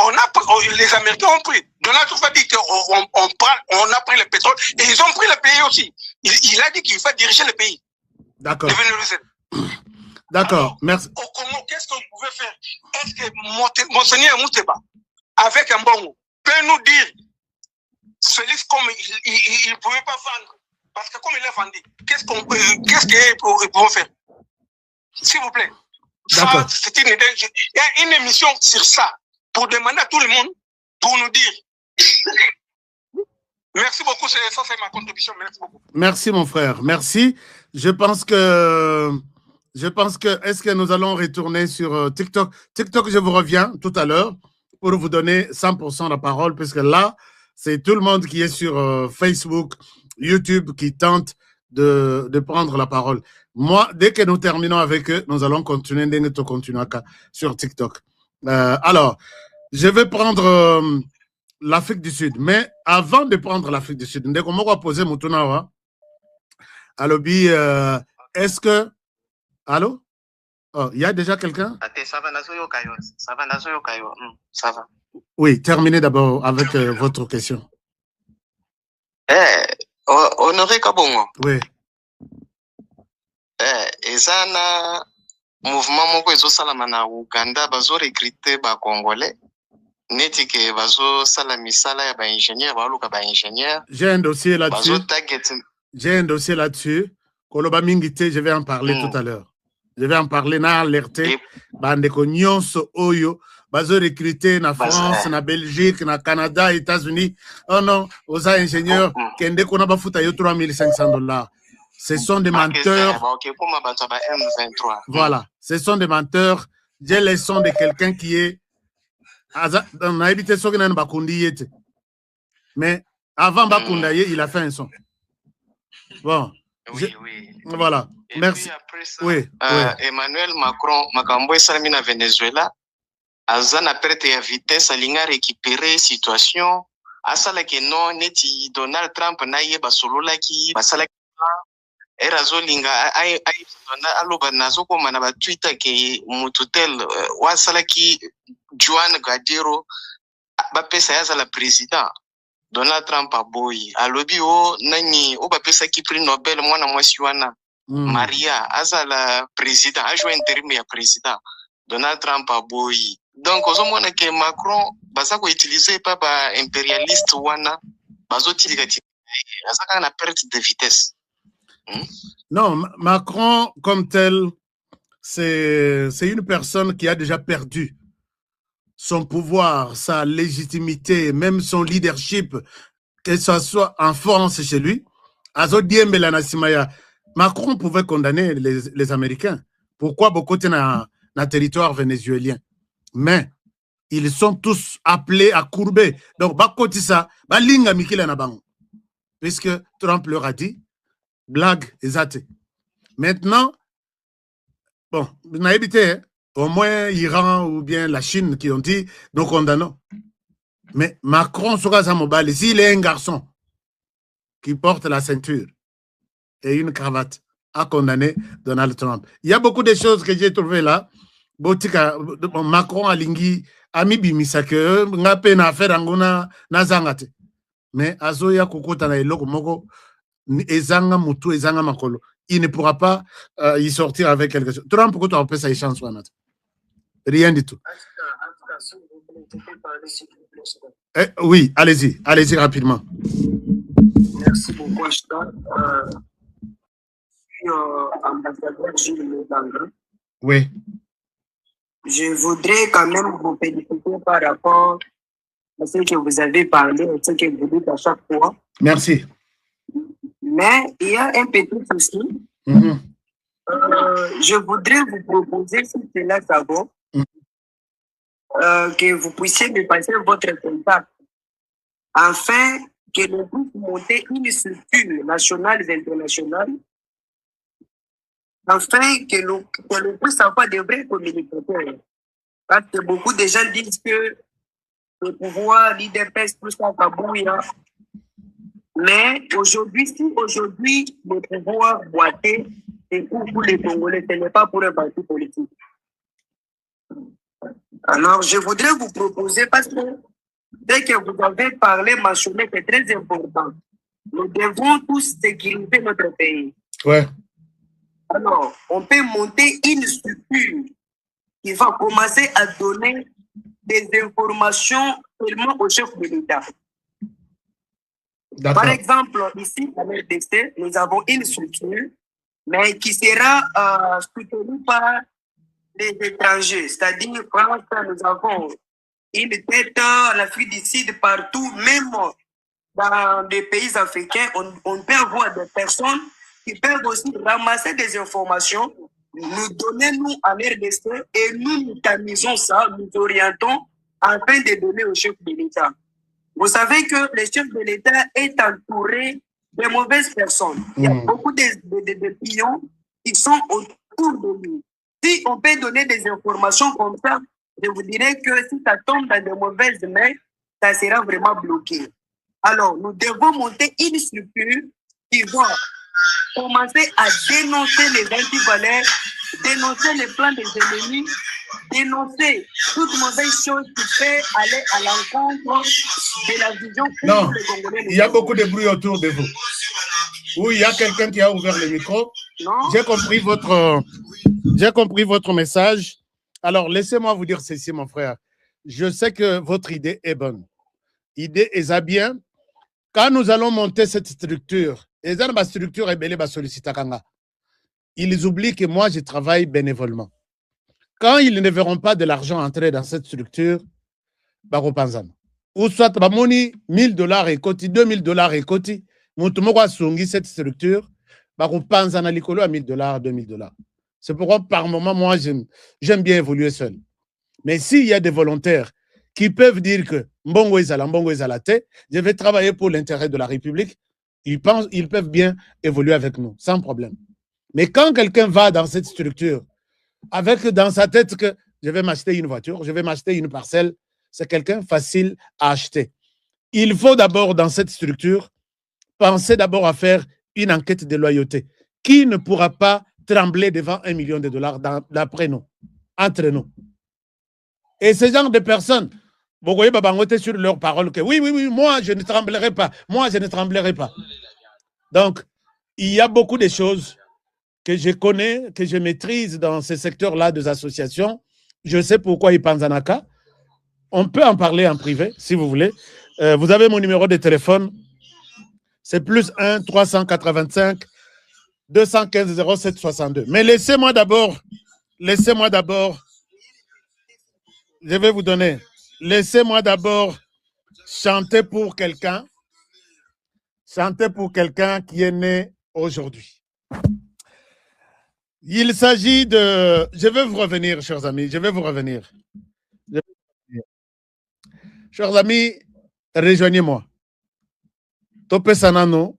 les Américains ont pris. Donald Trump a dit qu'on a pris le pétrole et ils ont pris le pays aussi. Il a dit qu'il va diriger le pays. D'accord. D'accord, merci. Au Congo, qu'est-ce qu'on pouvait faire? Est-ce que Monseigneur Mouteba, avec un bon mot, peut nous dire, Félix, comme il ne pouvait pas vendre, parce que comme il a vendu, qu'est-ce qu'il pouvait faire? S'il vous plaît. D'accord. C'est une idée. Il y a une émission sur ça, pour demander à tout le monde, pour nous dire. Merci beaucoup, ça c'est ma contribution. Merci beaucoup. Merci mon frère, merci. Je pense que, est-ce que nous allons retourner sur TikTok? TikTok, je vous reviens tout à l'heure pour vous donner 100% la parole, puisque là, c'est tout le monde qui est sur Facebook, YouTube, qui tente de prendre la parole. Moi, dès que nous terminons avec eux, nous allons continuer sur TikTok. Alors, je vais prendre l'Afrique du Sud. Mais avant de prendre l'Afrique du Sud, dès qu'on m'a posé Moutunawa, Alobi, est-ce que... Allô? Oh, il y a déjà quelqu'un? Ça va. Oui, terminez d'abord avec votre question. Honoré Kabongo. Oui. Ezana mouvement moko ezosala na Uganda bazo recruter ba Congolais. Neti ke bazo sala misala ya ba ingénieur ba luka ba ingénieur. J'ai un dossier là-dessus. J'ai un dossier là-dessus. Koloba Mingite, je vais en parler tout à l'heure. Je vais en parler na alerté bandeko nyonso oyo bazo recruter na France, na Belgique, na Canada, États-Unis. Oh non, aux ingénieurs kende kona bafuta yo $3,500. Ce sont des menteurs. Voilà, ce sont des menteurs. J'ai les sons de quelqu'un qui est. Mais avant Bakundaye, il a fait un son. Bon. Oui. Voilà. Merci. Et puis après ça, oui. Emmanuel Macron, Makambo Salami na Venezuela, Azana perte ya vitesse, alinga récupérer situation. Asala ke non, neti Donald Trump na ye basolola ki, basala erazolinga aloba nazokoma na ba Twitter ke mututel wasalaki Juan Gadiro bapesa yaza la président Donald Trump aboyi alobi o nani o bapesa ki prix Nobel mwana mwasi wana Maria aza la président a joué intérim ya président Donald Trump aboyi donc ozomona ke Macron baza ko utiliser pa ba impérialiste wana bazotilika azaka na perte de vitesse. Non, Macron, comme tel, c'est une personne qui a déjà perdu son pouvoir, sa légitimité, même son leadership, que ce soit en France chez lui. Macron pouvait condamner les Américains. Pourquoi beaucoup dans le territoire vénézuélien? Mais ils sont tous appelés à courber. Donc, puisque Trump leur a dit, blague exacte. Maintenant, bon, on a évité, au moins Iran ou bien la Chine qui ont dit nous condamnons. Mais Macron, s'il est un garçon qui porte la ceinture et une cravate, a condamné Donald Trump. Il y a beaucoup de choses que j'ai trouvées là. Macron a lingui, a mis bimisake, n'a peine à faire angona nazangate. Mais Azoya Kokota na eloko moko. Ezanga mutu, ezanga makolo. Il ne pourra pas y sortir avec quelque chose. Trump, pourquoi tu as fait ça échange? Rien du tout. Oui, allez-y rapidement. Merci beaucoup, ambassadeur Gilles Muganga. Oui. je voudrais quand même vous féliciter par rapport à ce que vous avez parlé, à ce que vous dites à chaque fois. Merci. Mais il y a un petit souci. Je voudrais vous proposer, si cela ça va, que vous puissiez me passer votre contact afin que nous puissions monter une structure nationale et internationale afin que nous puissions avoir des vrais communicateurs. Parce que beaucoup de gens disent que le pouvoir, l'IDPS, tout ça, Kabouya. Mais aujourd'hui, si aujourd'hui le pouvoir boité est pour les Congolais, ce n'est pas pour un parti politique. Alors, je voudrais vous proposer, parce que dès que vous avez parlé, mentionné, c'est très important. Nous devons tous sécuriser notre pays. Ouais. Alors, on peut monter une structure qui va commencer à donner des informations seulement au chef de l'État. Par exemple, ici, à l'RDC, nous avons une structure, mais qui sera soutenue par les étrangers. C'est-à-dire, France, nous avons une tête, l'Afrique du Sud, partout, même dans des pays africains, on peut avoir des personnes qui peuvent aussi ramasser des informations, nous donner, nous, en RDC, et nous tamisons ça, nous orientons afin de donner au chef de l'État. Vous savez que le chef de l'État est entouré de mauvaises personnes. Il y a beaucoup de pions qui sont autour de lui. Si on peut donner des informations comme ça, je vous dirais que si ça tombe dans de mauvaises mains, ça sera vraiment bloqué. Alors, nous devons monter une structure qui va commencer à dénoncer les antivaleurs, dénoncer les plans des ennemis, dénoncer toute mauvaise chose qui fait aller à l'encontre de la vision. Non, il y a beaucoup de bruit autour de vous. Oui, il y a quelqu'un qui a ouvert le micro. J'ai compris votre message. Alors, laissez-moi vous dire ceci, mon frère. Je sais que votre idée est bonne. Idée est bien. Quand nous allons monter cette structure, ils oublient que moi, je travaille bénévolement. Quand ils ne verront pas de l'argent entrer dans cette structure, ou soit $1,000 et côté, $2,000 et côté, cette structure, $1,000, $2,000. C'est pourquoi par moment, moi, j'aime bien évoluer seul. Mais s'il y a des volontaires qui peuvent dire que je vais travailler pour l'intérêt de la République, ils peuvent bien évoluer avec nous, sans problème. Mais quand quelqu'un va dans cette structure, avec dans sa tête que je vais m'acheter une voiture, je vais m'acheter une parcelle, c'est quelqu'un facile à acheter. Il faut d'abord, dans cette structure, penser d'abord à faire une enquête de loyauté. Qui ne pourra pas trembler devant $1 million d'après nous, entre nous? Et ce genre de personnes, vous voyez, sur leur parole que oui, moi, je ne tremblerai pas. Moi, je ne tremblerai pas. Donc, il y a beaucoup de choses que je connais, que je maîtrise dans ce secteur-là des associations. Je sais pourquoi ils pensent en AK. On peut en parler en privé, si vous voulez. Vous avez mon numéro de téléphone. C'est +1 385 215 07 62. Mais laissez-moi d'abord, je vais vous donner, laissez-moi d'abord chanter pour quelqu'un qui est né aujourd'hui. Il s'agit de... Je vais vous revenir, chers amis, Chers amis, rejoignez-moi. Topé Sanano,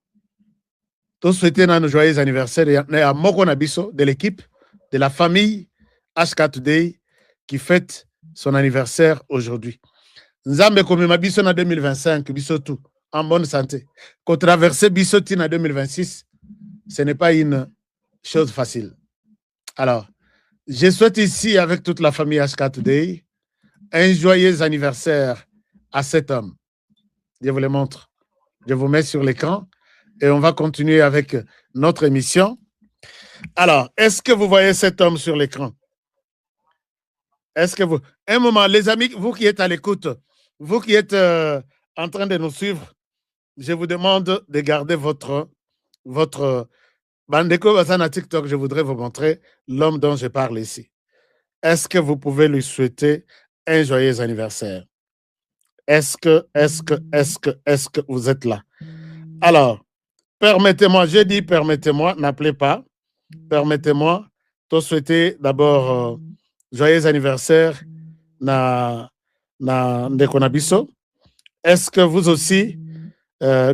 tous souhaitez un joyeux anniversaire à Moko Nabiso de l'équipe, de la famille HK Today qui fête son anniversaire aujourd'hui. Nzambe Komema Biso en 2025, Biso tout, en bonne santé. Qu'on traverse Biso en 2026, ce n'est pas une chose facile. Alors, je souhaite ici, avec toute la famille HK Today, un joyeux anniversaire à cet homme. Je vous le montre. Je vous mets sur l'écran et on va continuer avec notre émission. Alors, est-ce que vous voyez cet homme sur l'écran? Est-ce que vous... Un moment, les amis, vous qui êtes à l'écoute, vous qui êtes en train de nous suivre, je vous demande de garder votre Bandeko Basana TikTok, je voudrais vous montrer l'homme dont je parle ici. est-ce que vous pouvez lui souhaiter un joyeux anniversaire? Est-ce que vous êtes là? Alors, permettez-moi, j'ai dit permettez-moi, n'appelez pas. Permettez-moi de souhaiter d'abord joyeux anniversaire na ndeko na biso. Est-ce que vous aussi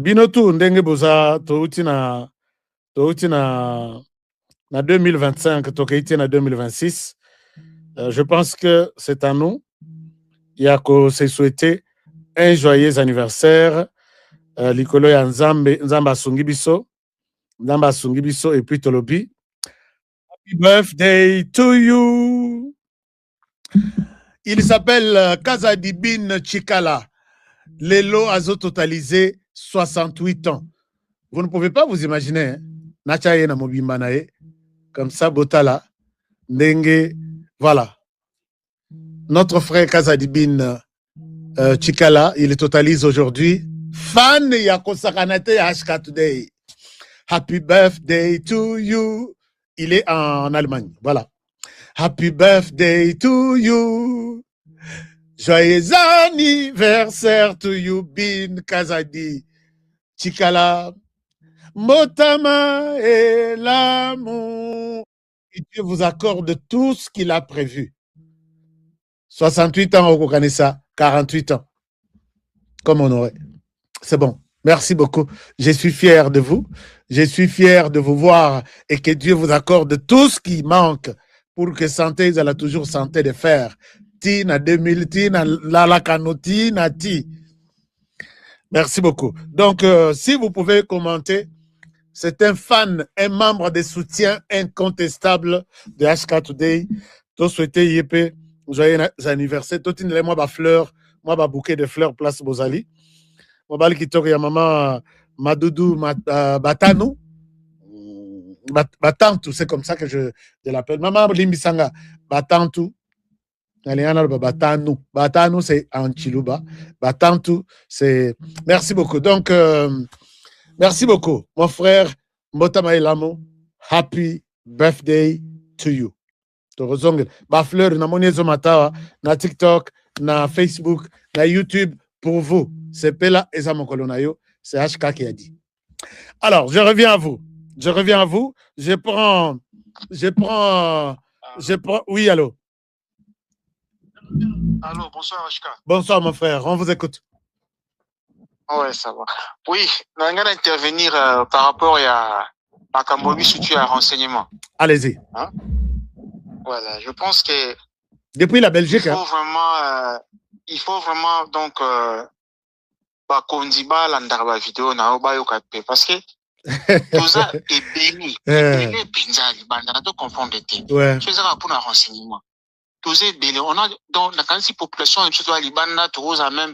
binotu ndenge boza touti na 2025 tokeiti na 2026. Je pense que c'est à nous. Il y a que se souhaiter un joyeux anniversaire. Likolo ya Nzambe asungi biso. Nzambe asungi biso et puis tolobi. Happy birthday to you. Il s'appelle Kazadibine Chikala. Lelo a totalisé 68 ans. Vous ne pouvez pas vous imaginer. Nachaye na mobimba na ye. Comme ça, Botala. Ndenge. Voilà. Notre frère Kazadibine Chikala, il totalise aujourd'hui. Fan Yakosakanate HK Today. Happy birthday to you. Il est en Allemagne. Voilà. Happy birthday to you. Joyeux anniversaire to you, Bin Kazadi Chikala. Motama et l'amour. Et Dieu vous accorde tout ce qu'il a prévu. 68 ans au Kokanessa, 48 ans. Comme on aurait. C'est bon. Merci beaucoup. Je suis fier de vous. Je suis fier de vous voir et que Dieu vous accorde tout ce qui manque pour que santé, vous allez toujours santé de fer. Tina 2000, Tina Lalakanoti, Nati. Merci beaucoup. Donc, si vous pouvez commenter, c'est un fan, un membre de soutien incontestable de HK Today. Tout souhaité Yépé, joyeux anniversaire. Tout une moi ba fleur, moi ba bouquet de fleurs place Bozali. Moi bali qui ya maman Madoudou Batanou. Batantou, c'est comme ça que je l'appelle. Maman Limbisanga Batantou. Batanou, c'est en Chiluba. Batantou, c'est. Merci beaucoup. Donc, merci beaucoup, mon frère Mbotama Elamo. Happy birthday to you. Ba fleur na moniezo matawa na TikTok, na Facebook, na YouTube pour vous. C'est Pela Ezamokolonayo. C'est HK qui a dit. Alors, je reviens à vous. Je prends. Oui, allô. Allô, bonsoir HK. Bonsoir mon frère, on vous écoute. Ouais, ça va. Oui, on va intervenir par rapport à Makambobi si tu as renseignement. Allez-y. Hein? Voilà, je pense que depuis la Belgique, il faut vraiment donc kondiba landarba vidéo na obayo kapé parce que tout ça est béni. Béni pinzali bandana to comprendre té. Je ça pour un renseignement. Tout ça est béni. On a dans la quantité de population surtout à Libana, tous à même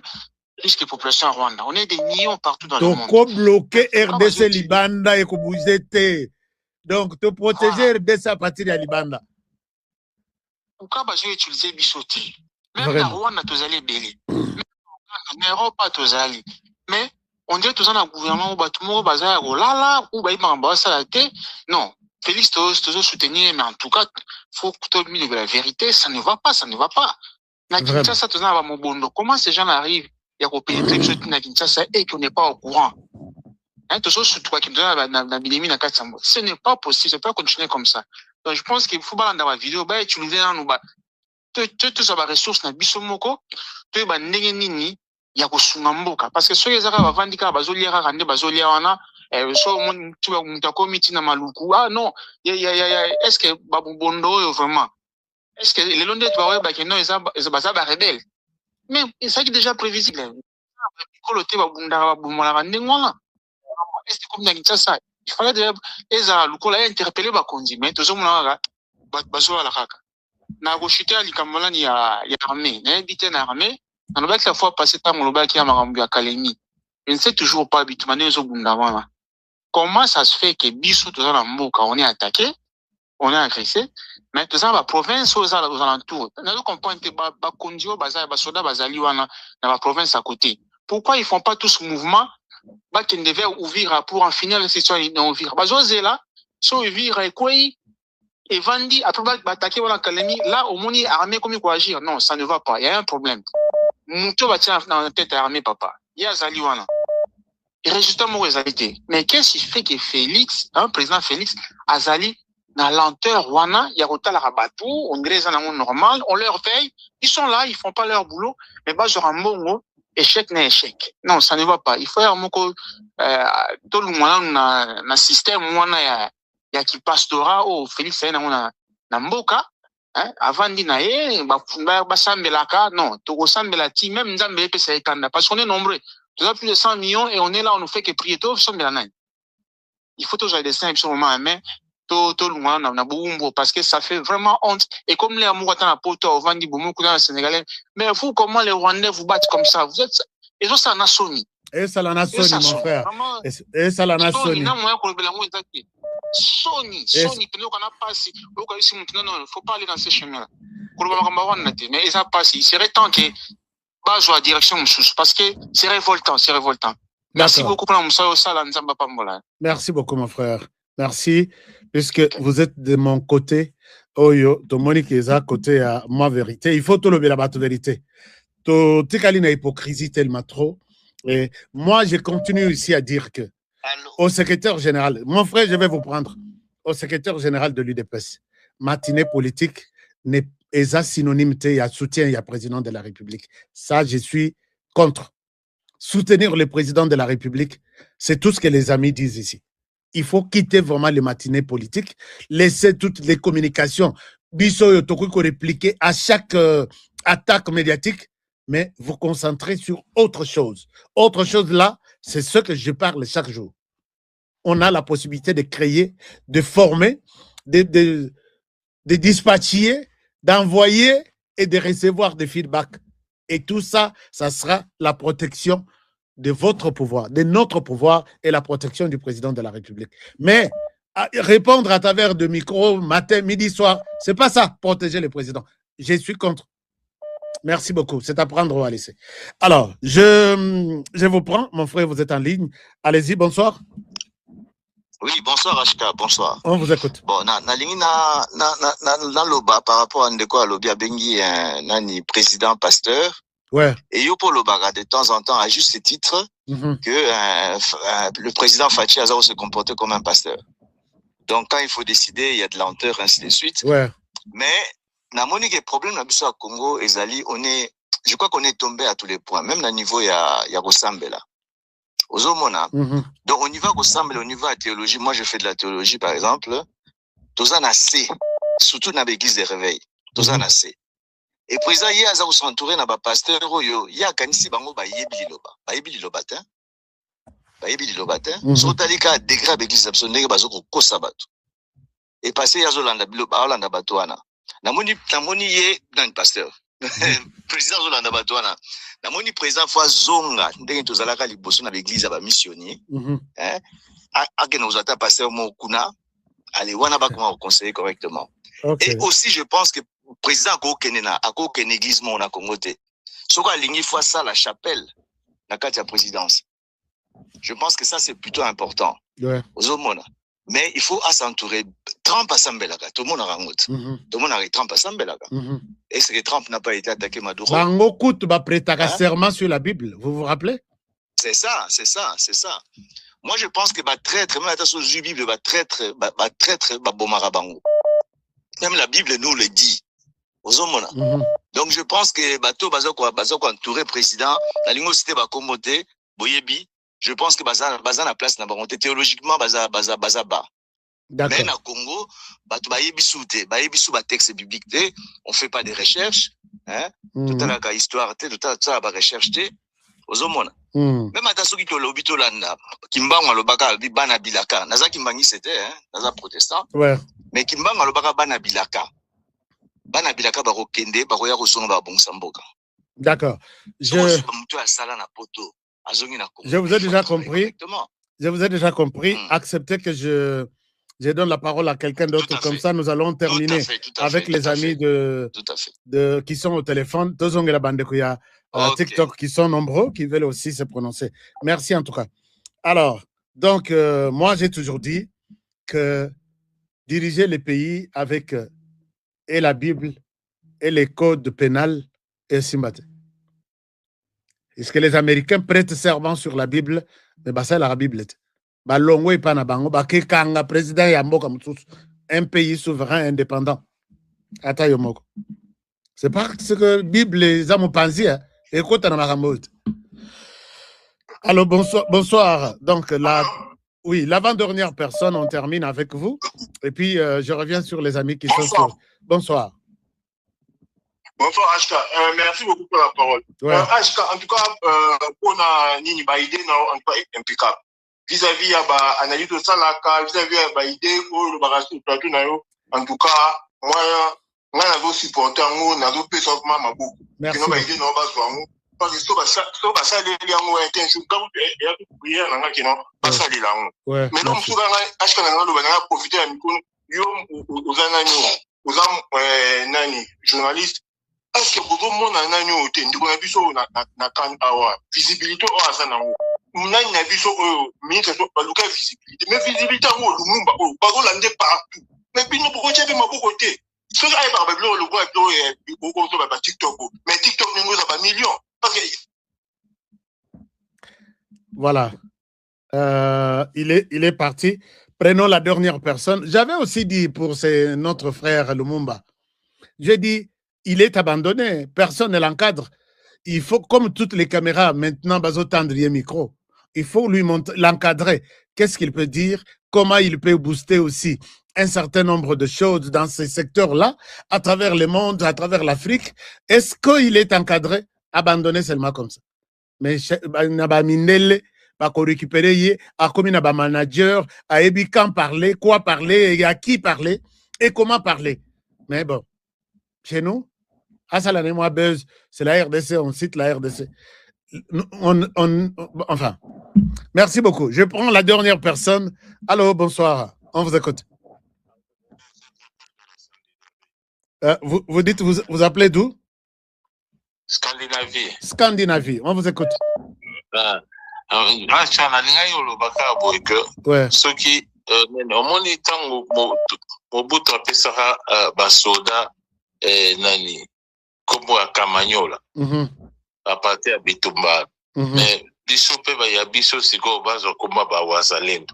plus que population à Rwanda. On est des millions partout dans le monde. Donc bloquer RDC Libanda et que vous êtes donc te protéger RDC à partir de Libanda. Pourquoi bah, je vais utiliser Bissoté? Même la Rwanda, tous allés belé. Même en Europe, tous allés. Mais on dirait tous un gouvernement où tout le monde bazar là là où bah il m'a ça non. Félix tous soutenir, mais en tout cas, faut que tout le monde dise la vérité. Ça ne va pas, ça ne va pas. Na Kinshasa, tous va mon bondo. Comment ces gens arrivent? Il y a qu'on paye très cher na Kinshasa et qu'on n'est pas au courant. Hein, tous ceux qui me donnent na binemi na Katsambo. Ce n'est pas possible. Ça peut pas continuer comme ça. Donc, je pense qu'il faut pas dans la vidéo, bah, tu nous dis, nous, bah, tu as des ressources, na bisomoko, tu as des nini, il y a que parce que ceux qui ont vendu, ah non, est-ce que Babubondo vraiment? Est-ce que les Londres, tu vas voir, non, ils sont rebelles. Mais ça qui est déjà prévisible. Est-ce que comme dans ça? Il fallait déjà interpeller Bakondi, mais tout le monde a na goshite alikamala ni ya armée na habité na armée na lobaki la fois passé temps lobaki ya makambo ya Kalemi. Je ne sais toujours pas bitumane zo bundavana. Comment ça se fait que biso to na mboka on est attaqué, on est agressé, mais to za ba province aux alentours. Na comprendre ba kondio baza ba soda bazali wana na ba province à côté. Pourquoi ils font pas tout ce mouvement ba qui devait ouvrir pour en finir la situation non ouvrir. Bazozela so ouvrir et quoi et Vandi, après attaquer voilà Kalemi, là au moins armée comme il faut agir. Non, ça ne va pas. Il y a un problème. Mouto va tirer dans la tête armée papa. Il y a Zaliwana. Et résultat moi Zalité. Mais qu'est-ce qui fait que Félix, président Félix, Azali na lenteur wana yarota la rabatou, on dirait un normal, on leur paye, ils sont là, ils font pas leur boulot, mais bah genre un bon échec n'est échec. Non, ça ne va pas. Il faut un mot que tout le monde na système wana ya qui pastora au Félix na mboka avant d'inae ba sambelaka non to sambela ti même nzambe pesa ekanda parce qu'on est nombreux. Tu as plus de 100 millions et on est là on nous fait que prier tout sambela nani. Il faut toujours des simples moment mais tout le monde na boumbo parce que ça fait vraiment honte et comme les amoureux dans la poto vandi boumou dans le Sénégalais mais vous comment les Rwandais vous battent comme ça vous êtes et ça ça na soni et ça la nation mon frère et ça la nation Sony, peut-être qu'on a passé, non, faut pas aller dans ces chemins-là. Mais ça passe, il serait temps que bas la direction parce que c'est révoltant, c'est révoltant. Merci beaucoup pour Merci beaucoup mon frère. Merci puisque vous êtes de mon côté. Oyo, to Monique est à côté à ma vérité. Il faut tout lever la batte vérité. To Tikalina hypocrisie tellement trop. Et moi je continue ici à dire que au secrétaire général, mon frère, je vais vous prendre au secrétaire général de l'UDPS. Matinée politique n'est pas synonyme de soutien et président de la République. Ça, je suis contre. Soutenir le président de la République, c'est tout ce que les amis disent ici. Il faut quitter vraiment les matinées politiques, laisser toutes les communications, biso yotoko répliquer à chaque attaque médiatique, mais vous concentrer sur autre chose. Autre chose là, c'est ce que je parle chaque jour. On a la possibilité de créer, de former, de dispatcher, d'envoyer et de recevoir des feedbacks. Et tout ça, ça sera la protection de votre pouvoir, de notre pouvoir et la protection du président de la République. Mais répondre à travers de micros, matin, midi, soir, c'est pas ça, protéger le président. Je suis contre. Merci beaucoup. C'est à prendre ou à laisser. Alors, je vous prends. Mon frère, vous êtes en ligne. Allez-y, bonsoir. Oui, bonsoir, Ashka, bonsoir. On vous écoute. Bon, na loba par rapport à Ndeko Alobi Abengi, nani président pasteur. Ouais. Et Yopo Lobaga, de temps en temps, à juste titre, que le président Fachi Azaro se comportait comme un pasteur. Donc, quand il faut décider, il y a de lenteur, ainsi de suite. Ouais. Mais, na monique problème na biso à Congo, Ezali, je crois qu'on est tombé à tous les points, même à niveau il y a Rosambe là. Ozomona. Donc on y va Rosambe, on y va à théologie. Moi je fais de la théologie par exemple. Tozan assez, surtout dans l'église de réveil. Tozan assez. Et président hier Azaro s'entourer na ba pasteur yo, ya kanisi bango ba yebi liloba te. Ba yebi liloba te. So talika degré l'église absolue bazoko kosabato. Et passé yazo landa biloba landa batoana. Namoni ye dans le pasteur. Président Zolanda Batouana. Namoni président fois zonga ndenge tozalaka liboso na l'église ba missionnier. Hein? Ake na uzata pasteur mo kuna allez wana ba comment conseiller correctement. Et aussi je pense que président ko kenena ako ken église mo na Congo te. Soko alingi fois ça la chapelle na kati ya présidence. Je pense que ça c'est plutôt important. Ouais. Ozomona. Mais il faut s'entourer. Trump a Sambelaka. Tout le monde a rangout. Tout le monde a Trump a Sambelaka. Est-ce que Trump n'a pas été attaqué Maduro? Bango kout ba prêtaka serment sur la Bible. Vous vous rappelez? C'est ça, c'est ça, c'est ça. Moi, je pense que ba traître, même la sur la Bible, ba traître, ba bomara bango. Même la Bible nous le dit. Ozomona. Donc, je pense que bateau bazoko entouré président, la lingo cité ba komote, boyebi. Je pense que bazan la place na volonté théologiquement baza ba. Mais na Congo, batu ba yebisouté, ba yebisu ba texte biblique té, on fait pas de recherches, hein? Tout à la histoire té, tout ça ba recherche té. Ozomona. Même attention qui to lobi to landa, kimbanga lobaka bi bana bilaka, naza kimbangi c'était hein, naza protestant. Ouais. Mais kimbanga lobaka bana bilaka. Bana bilaka ba rokende, ba roya kozonga ba bongsamboka. D'accord. Je vous ai déjà compris. Je vous ai déjà compris. Acceptez que je donne la parole à quelqu'un d'autre. Comme ça, nous allons terminer avec les amis qui sont au téléphone. TikTok qui sont nombreux, qui veulent aussi se prononcer. Merci en tout cas. Alors, donc, moi, j'ai toujours dit que diriger le pays avec et la Bible et les codes pénals et Simbate. Est-ce que les Américains prêtent serment sur la Bible? Mais c'est la Bible. Balongwe pana bango bakekanga président ya mboka mususu, un pays souverain indépendant. Ata yomoko. C'est parce que la Bible les a pensé écoute na makambo. Alors bonsoir. Donc oui, l'avant-dernière personne, on termine avec vous. Et puis je reviens sur les amis qui sont sur. Bonsoir. Bonsoir HK. Merci beaucoup pour la parole. Ouais. HK, en tout cas, pour Nini Baïdé, en tout cas impeccable. Vis-à-vis de l'analyse de Salaka, vis-à-vis de Baïdé, ou le bagage de plateau, en tout cas, moi, je vais supporter un mot, je vais payer seulement ma boucle. Merci. Baïdé, non, parce que ça, il y a un intention, quand il y a tout prière, il y a pas ça, il y a mais non, je HK, on va profiter de micro, aux nani, journalistes. Est-ce que beaucoup de monde a une visibilité au Azana? Nous avons une visibilité, mais visibilité au Lumumba, au Bagolande partout. Mais puis nous pouvons dire que ma côté. Ce qui est par le bois et TikTok, mais TikTok nous a pas millions. Voilà. Il est parti. Prenons la dernière personne. J'avais aussi dit pour notre frère Lumumba, j'ai dit, il est abandonné, personne ne l'encadre. Il faut, comme toutes les caméras, maintenant, bazo tendre les micros, il faut lui l'encadrer. Qu'est-ce qu'il peut dire? Comment il peut booster aussi un certain nombre de choses dans ces secteurs-là, à travers le monde, à travers l'Afrique? Est-ce qu'il est encadré? Abandonné seulement comme ça. Mais Nabamindele, pas qu'on récupère, à comme il manager, à Ebi quand parler, quoi parler, et à qui parler, et comment parler. Mais bon, chez nous, moi buzz, c'est la RDC, on cite la RDC. Enfin, merci beaucoup. Je prends la dernière personne. Allô, bonsoir. On vous écoute. Vous dites, vous appelez d'où? Scandinavie. Scandinavie, on vous écoute. Ouais. Ce qui, au moins, Mobutu apesaka basoda nani kombo ya Kamanyola à partir ya bitumba mais biso pe ba ya biso siko bazo komba ba wazalendo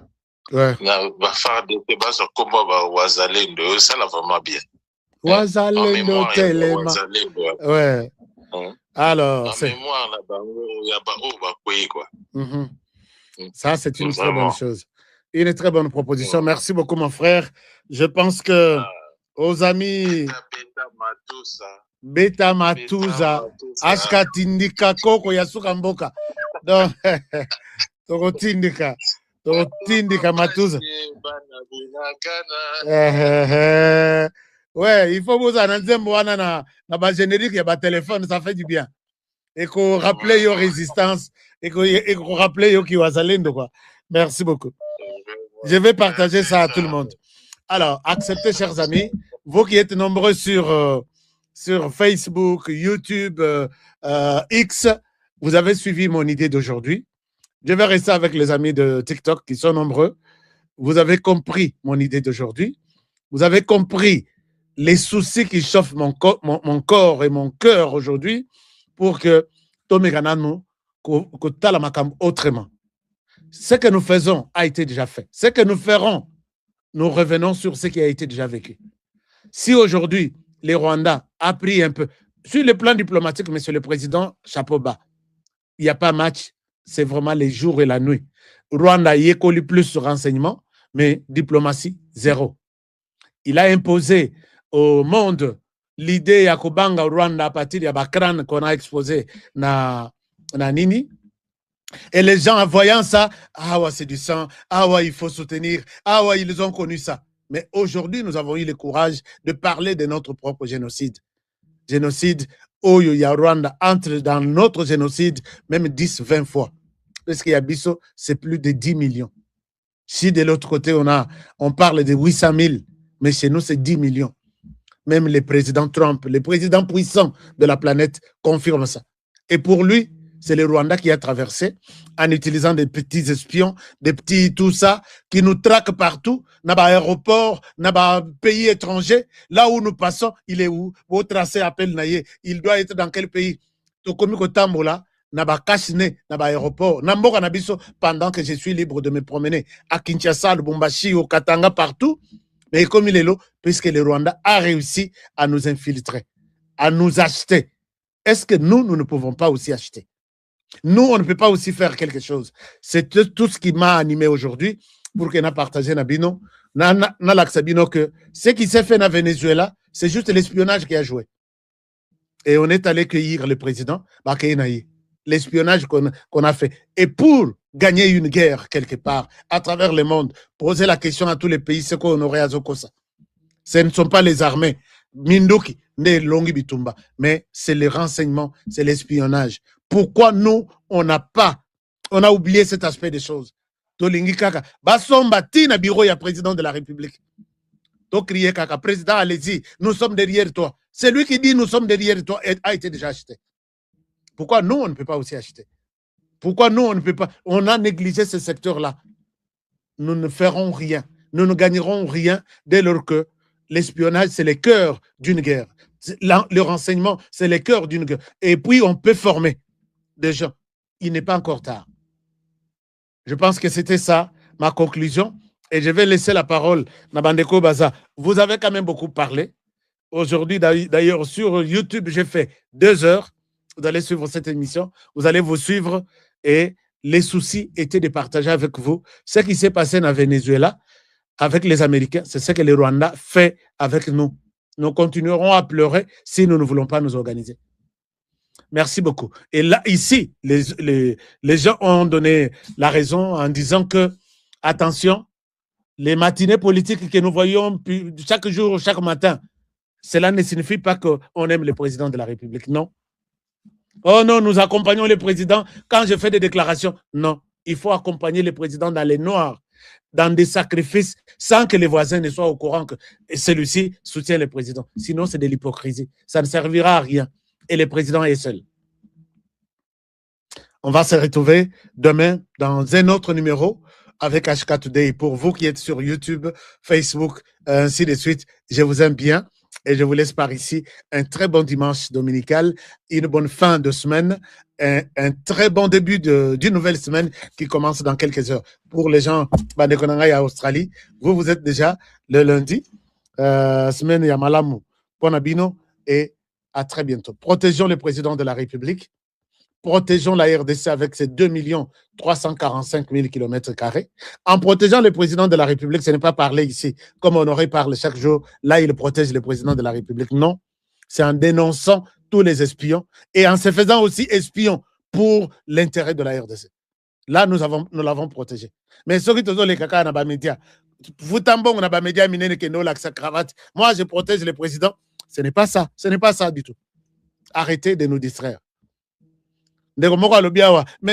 na ba farde pe bazo komba ba wazalendo ça la vraiment bien wazalendo telema ouais alors c'est mémoire la bango ya ba o ba kwei quoi ça c'est une très bonne chose, une très bonne proposition. Merci beaucoup mon frère. Je pense que aux amis Beta Matuza, Aska Tindika Koko Yasuka Mboka. Donc, Toko Tindika Matuza. Ouais, il faut vous annoncer na ba générique ya ba téléphone, ça fait du bien. Et qu'on rappelle your résistance et qu'on rappelle yo qui wazalendo quoi. Merci beaucoup. Je vais partager ça à tout le monde. Alors, acceptez, chers amis, vous qui êtes nombreux sur Facebook, YouTube, X, vous avez suivi mon idée d'aujourd'hui. Je vais rester avec les amis de TikTok qui sont nombreux. Vous avez compris mon idée d'aujourd'hui. Vous avez compris les soucis qui chauffent mon corps et mon cœur aujourd'hui pour que Tomeganano, que Talamakam autrement. Ce que nous faisons a été déjà fait. Ce que nous ferons, nous revenons sur ce qui a été déjà vécu. Si aujourd'hui, les Rwandais ont pris un peu, sur le plan diplomatique, monsieur le président, chapeau bas, il n'y a pas match, c'est vraiment les jours et la nuit. Rwanda y est collé plus sur renseignement, mais diplomatie, zéro. Il a imposé au monde l'idée ya Kobanga Rwanda à partir de Bakran qu'on a exposé na Nini. Et les gens, en voyant ça, ah ouais, c'est du sang, ah ouais, il faut soutenir, ah ouais, ils ont connu ça. Mais aujourd'hui, nous avons eu le courage de parler de notre propre génocide. Génocide, où il y a Rwanda entre dans notre génocide, même 10, 20 fois. Parce qu'il y a Bisso, c'est plus de 10 millions. Si de l'autre côté, on parle de 800 000, mais chez nous, c'est 10 millions. Même le président Trump, le président puissant de la planète, confirme ça. Et pour lui, c'est le Rwanda qui a traversé en utilisant des petits espions, des petits tout ça, qui nous traquent partout, dans l'aéroport, dans les pays étrangers. Là où nous passons, il est où? Au tracé appel Naye, il doit être dans quel pays? Tokomi Kotambola, naba kashine, naba aéroport, namboka nabiso, pendant que je suis libre de me promener à Kinshasa, Lubumbashi, au Katanga, partout. Mais comme il est là, puisque le Rwanda a réussi à nous infiltrer, à nous acheter. Est-ce que nous ne pouvons pas aussi acheter? Nous, on ne peut pas aussi faire quelque chose. C'est tout ce qui m'a animé aujourd'hui pour que nous partagions Nabino, Nalaxabino, que ce qui s'est fait dans Venezuela, c'est juste l'espionnage qui a joué. Et on est allé cueillir le président, l'espionnage qu'on a fait. Et pour gagner une guerre quelque part, à travers le monde, poser la question à tous les pays, c'est qu'on aurait à Zokosa. Ce ne sont pas les armées, Mindoki, né Longi Bitumba, mais c'est le renseignement, c'est l'espionnage. Pourquoi nous, on a oublié cet aspect des choses? Tolingi Kaka, Basomba Tina Biro, il y a président de la République. To crier Kaka, président, allez-y, nous sommes derrière toi. C'est lui qui dit nous sommes derrière toi a été déjà acheté. Pourquoi nous, on ne peut pas aussi acheter? Pourquoi nous, on ne peut pas? On a négligé ce secteur-là. Nous ne ferons rien. Nous ne gagnerons rien dès lors que l'espionnage, c'est le cœur d'une guerre. Le renseignement, c'est le cœur d'une guerre. Et puis, on peut former des gens. Il n'est pas encore tard. Je pense que c'était ça, ma conclusion. Et je vais laisser la parole à Bandeko Baza. Vous avez quand même beaucoup parlé. Aujourd'hui, d'ailleurs, sur YouTube, j'ai fait 2 heures. Vous allez suivre cette émission. Vous allez vous suivre. Et les soucis étaient de partager avec vous ce qui s'est passé dans Venezuela avec les Américains. C'est ce que le Rwanda fait avec nous. Nous continuerons à pleurer si nous ne voulons pas nous organiser. Merci beaucoup. Et là, ici, les gens ont donné la raison en disant que, attention, les matinées politiques que nous voyons chaque jour, chaque matin, cela ne signifie pas qu'on aime le président de la République. Non. Oh non, nous accompagnons le président quand je fais des déclarations. Non, il faut accompagner le président dans les noirs, dans des sacrifices, sans que les voisins ne soient au courant que celui-ci soutient le président. Sinon, c'est de l'hypocrisie. Ça ne servira à rien. Et le président est seul. On va se retrouver demain dans un autre numéro avec HK Today. Pour vous qui êtes sur YouTube, Facebook, ainsi de suite, je vous aime bien. Et je vous laisse par ici un très bon dimanche dominical, une bonne fin de semaine, un très bon début d'une nouvelle semaine qui commence dans quelques heures. Pour les gens de à Australie, vous êtes déjà le lundi, semaine Yamalamu, Ponabino, et à très bientôt. Protégeons le président de la République, protégeons la RDC avec ses 2 345 000 km². En protégeant le président de la République, ce n'est pas parler ici, comme Honoré parle chaque jour, là il protège le président de la République. Non, c'est en dénonçant tous les espions et en se faisant aussi espion pour l'intérêt de la RDC. Là, nous l'avons protégé. Mais ceux qui te donnent les caca dans les médias, vous tambon dans les médias, moi je protège le président. Ce n'est pas ça, ce n'est pas ça du tout. Arrêtez de nous distraire. Mais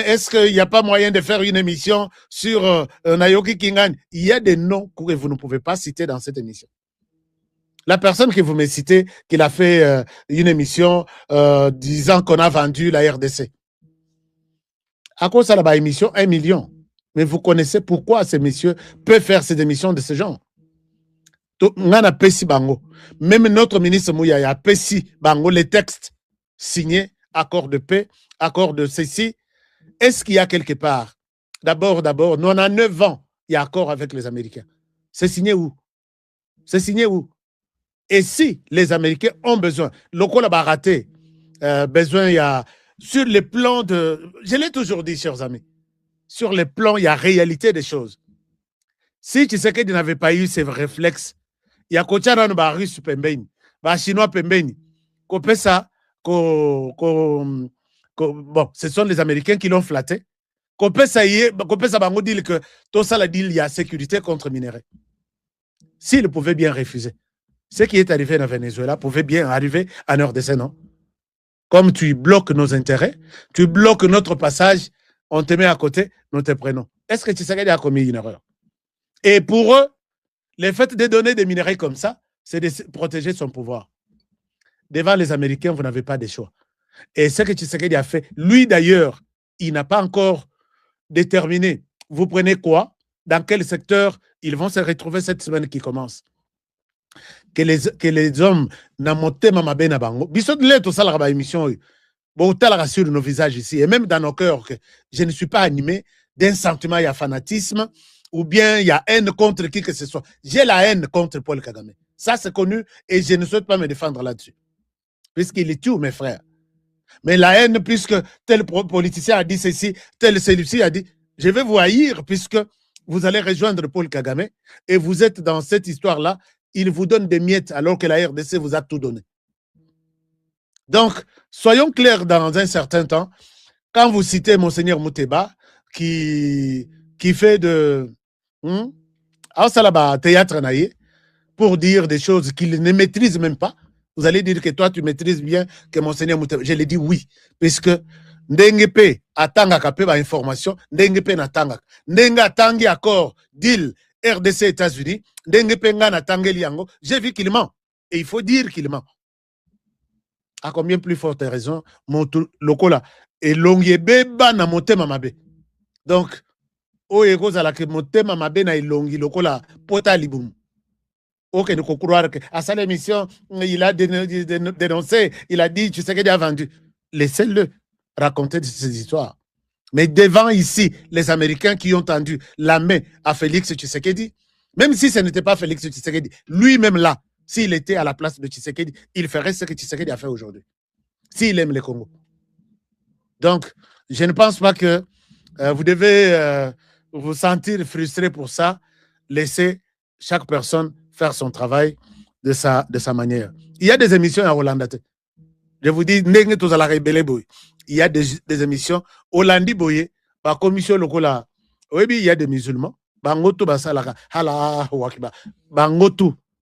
est-ce qu'il n'y a pas moyen de faire une émission sur Nayoki Kingan? Il y a des noms que vous ne pouvez pas citer dans cette émission. La personne que vous me citez, qu'il a fait une émission disant qu'on a vendu la RDC. À cause de la émission, 1 million. Mais vous connaissez pourquoi ces messieurs peuvent faire ces émissions de ce genre. Même notre ministre Mouyaya a Pessi Bango les textes signés, accord de paix, accord de ceci. Est-ce qu'il y a quelque part, d'abord, nous on a 9 ans, il y a accord avec les Américains. C'est signé où? C'est signé où? Et si les Américains ont besoin, locaux là-bas raté, besoin, il y a, sur le plan de, je l'ai toujours dit, chers amis, sur le plan, il y a réalité des choses. Si tu sais qu'il n'avait pas eu ces réflexes, il y a Kochara no Russe Pembeni, Chinois Pembeni, Kopesa, bon, ce sont les Américains qui l'ont flatté. Kopesa Bango dit que tout ça, il y a sécurité contre minerais. S'il pouvait bien refuser. Ce qui est arrivé dans Venezuela pouvait bien arriver en RDC, non? Comme tu bloques nos intérêts, tu bloques notre passage, on te met à côté, nous te prenons. Est-ce que Tshisekedi a commis une erreur? Et pour eux, le fait de donner des minerais comme ça, c'est de protéger son pouvoir. Devant les Américains, vous n'avez pas de choix. Et ce que Tshisekedi a fait, lui d'ailleurs, il n'a pas encore déterminé. Vous prenez quoi? Dans quel secteur ils vont se retrouver cette semaine qui commence? Que les hommes n'ont monté ma bena bango. Bisot le tout ça la émission. Bon, t'as sur nos visages ici et même dans nos cœurs que je ne suis pas animé d'un sentiment, il y a fanatisme ou bien il y a haine contre qui que ce soit. J'ai la haine contre Paul Kagame. Ça c'est connu et je ne souhaite pas me défendre là-dessus. Puisqu'il est tout, mes frères. Mais la haine, puisque tel politicien a dit ceci, tel celui-ci a dit, je vais vous haïr puisque vous allez rejoindre Paul Kagame et vous êtes dans cette histoire-là, il vous donne des miettes alors que la RDC vous a tout donné. Donc, soyons clairs dans un certain temps, quand vous citez Monseigneur Mouteba, qui fait de théâtre naïe, pour dire des choses qu'il ne maîtrise même pas, vous allez dire que toi, tu maîtrises bien que Monseigneur Mouteba. Je l'ai dit oui, puisque Ndengepe atanga kape ba information, Ndengepe natanga. Ndenga atangi accord, deal, RDC États-Unis, Ndengepe nga natanga liango, j'ai vu qu'il ment. Et il faut dire qu'il ment. À combien plus forte raison, mon lokola, et longiebeba na motema mabe. Donc, oye za la ke motema mabe na ilongi lokola pota libum. Ok, nous croire que à cette émission, il a dénoncé, il a dit, tu sais qu'il a vendu. Laissez-le raconter ces histoires. Mais devant ici, les Américains qui ont tendu la main à Félix Tshisekedi, même si ce n'était pas Félix Tshisekedi, lui-même là, s'il était à la place de Tshisekedi, il ferait ce que Tshisekedi a fait aujourd'hui. S'il aime le Congo. Donc, je ne pense pas que vous devez vous sentir frustré pour ça. Laissez chaque personne faire son travail de sa manière. Il y a des émissions à Hollande. Je vous dis, il y a des émissions Hollandi Boye, par commission locale. Oui, il y a des musulmans. Bangoto basalaka hala wakiba. Bangoto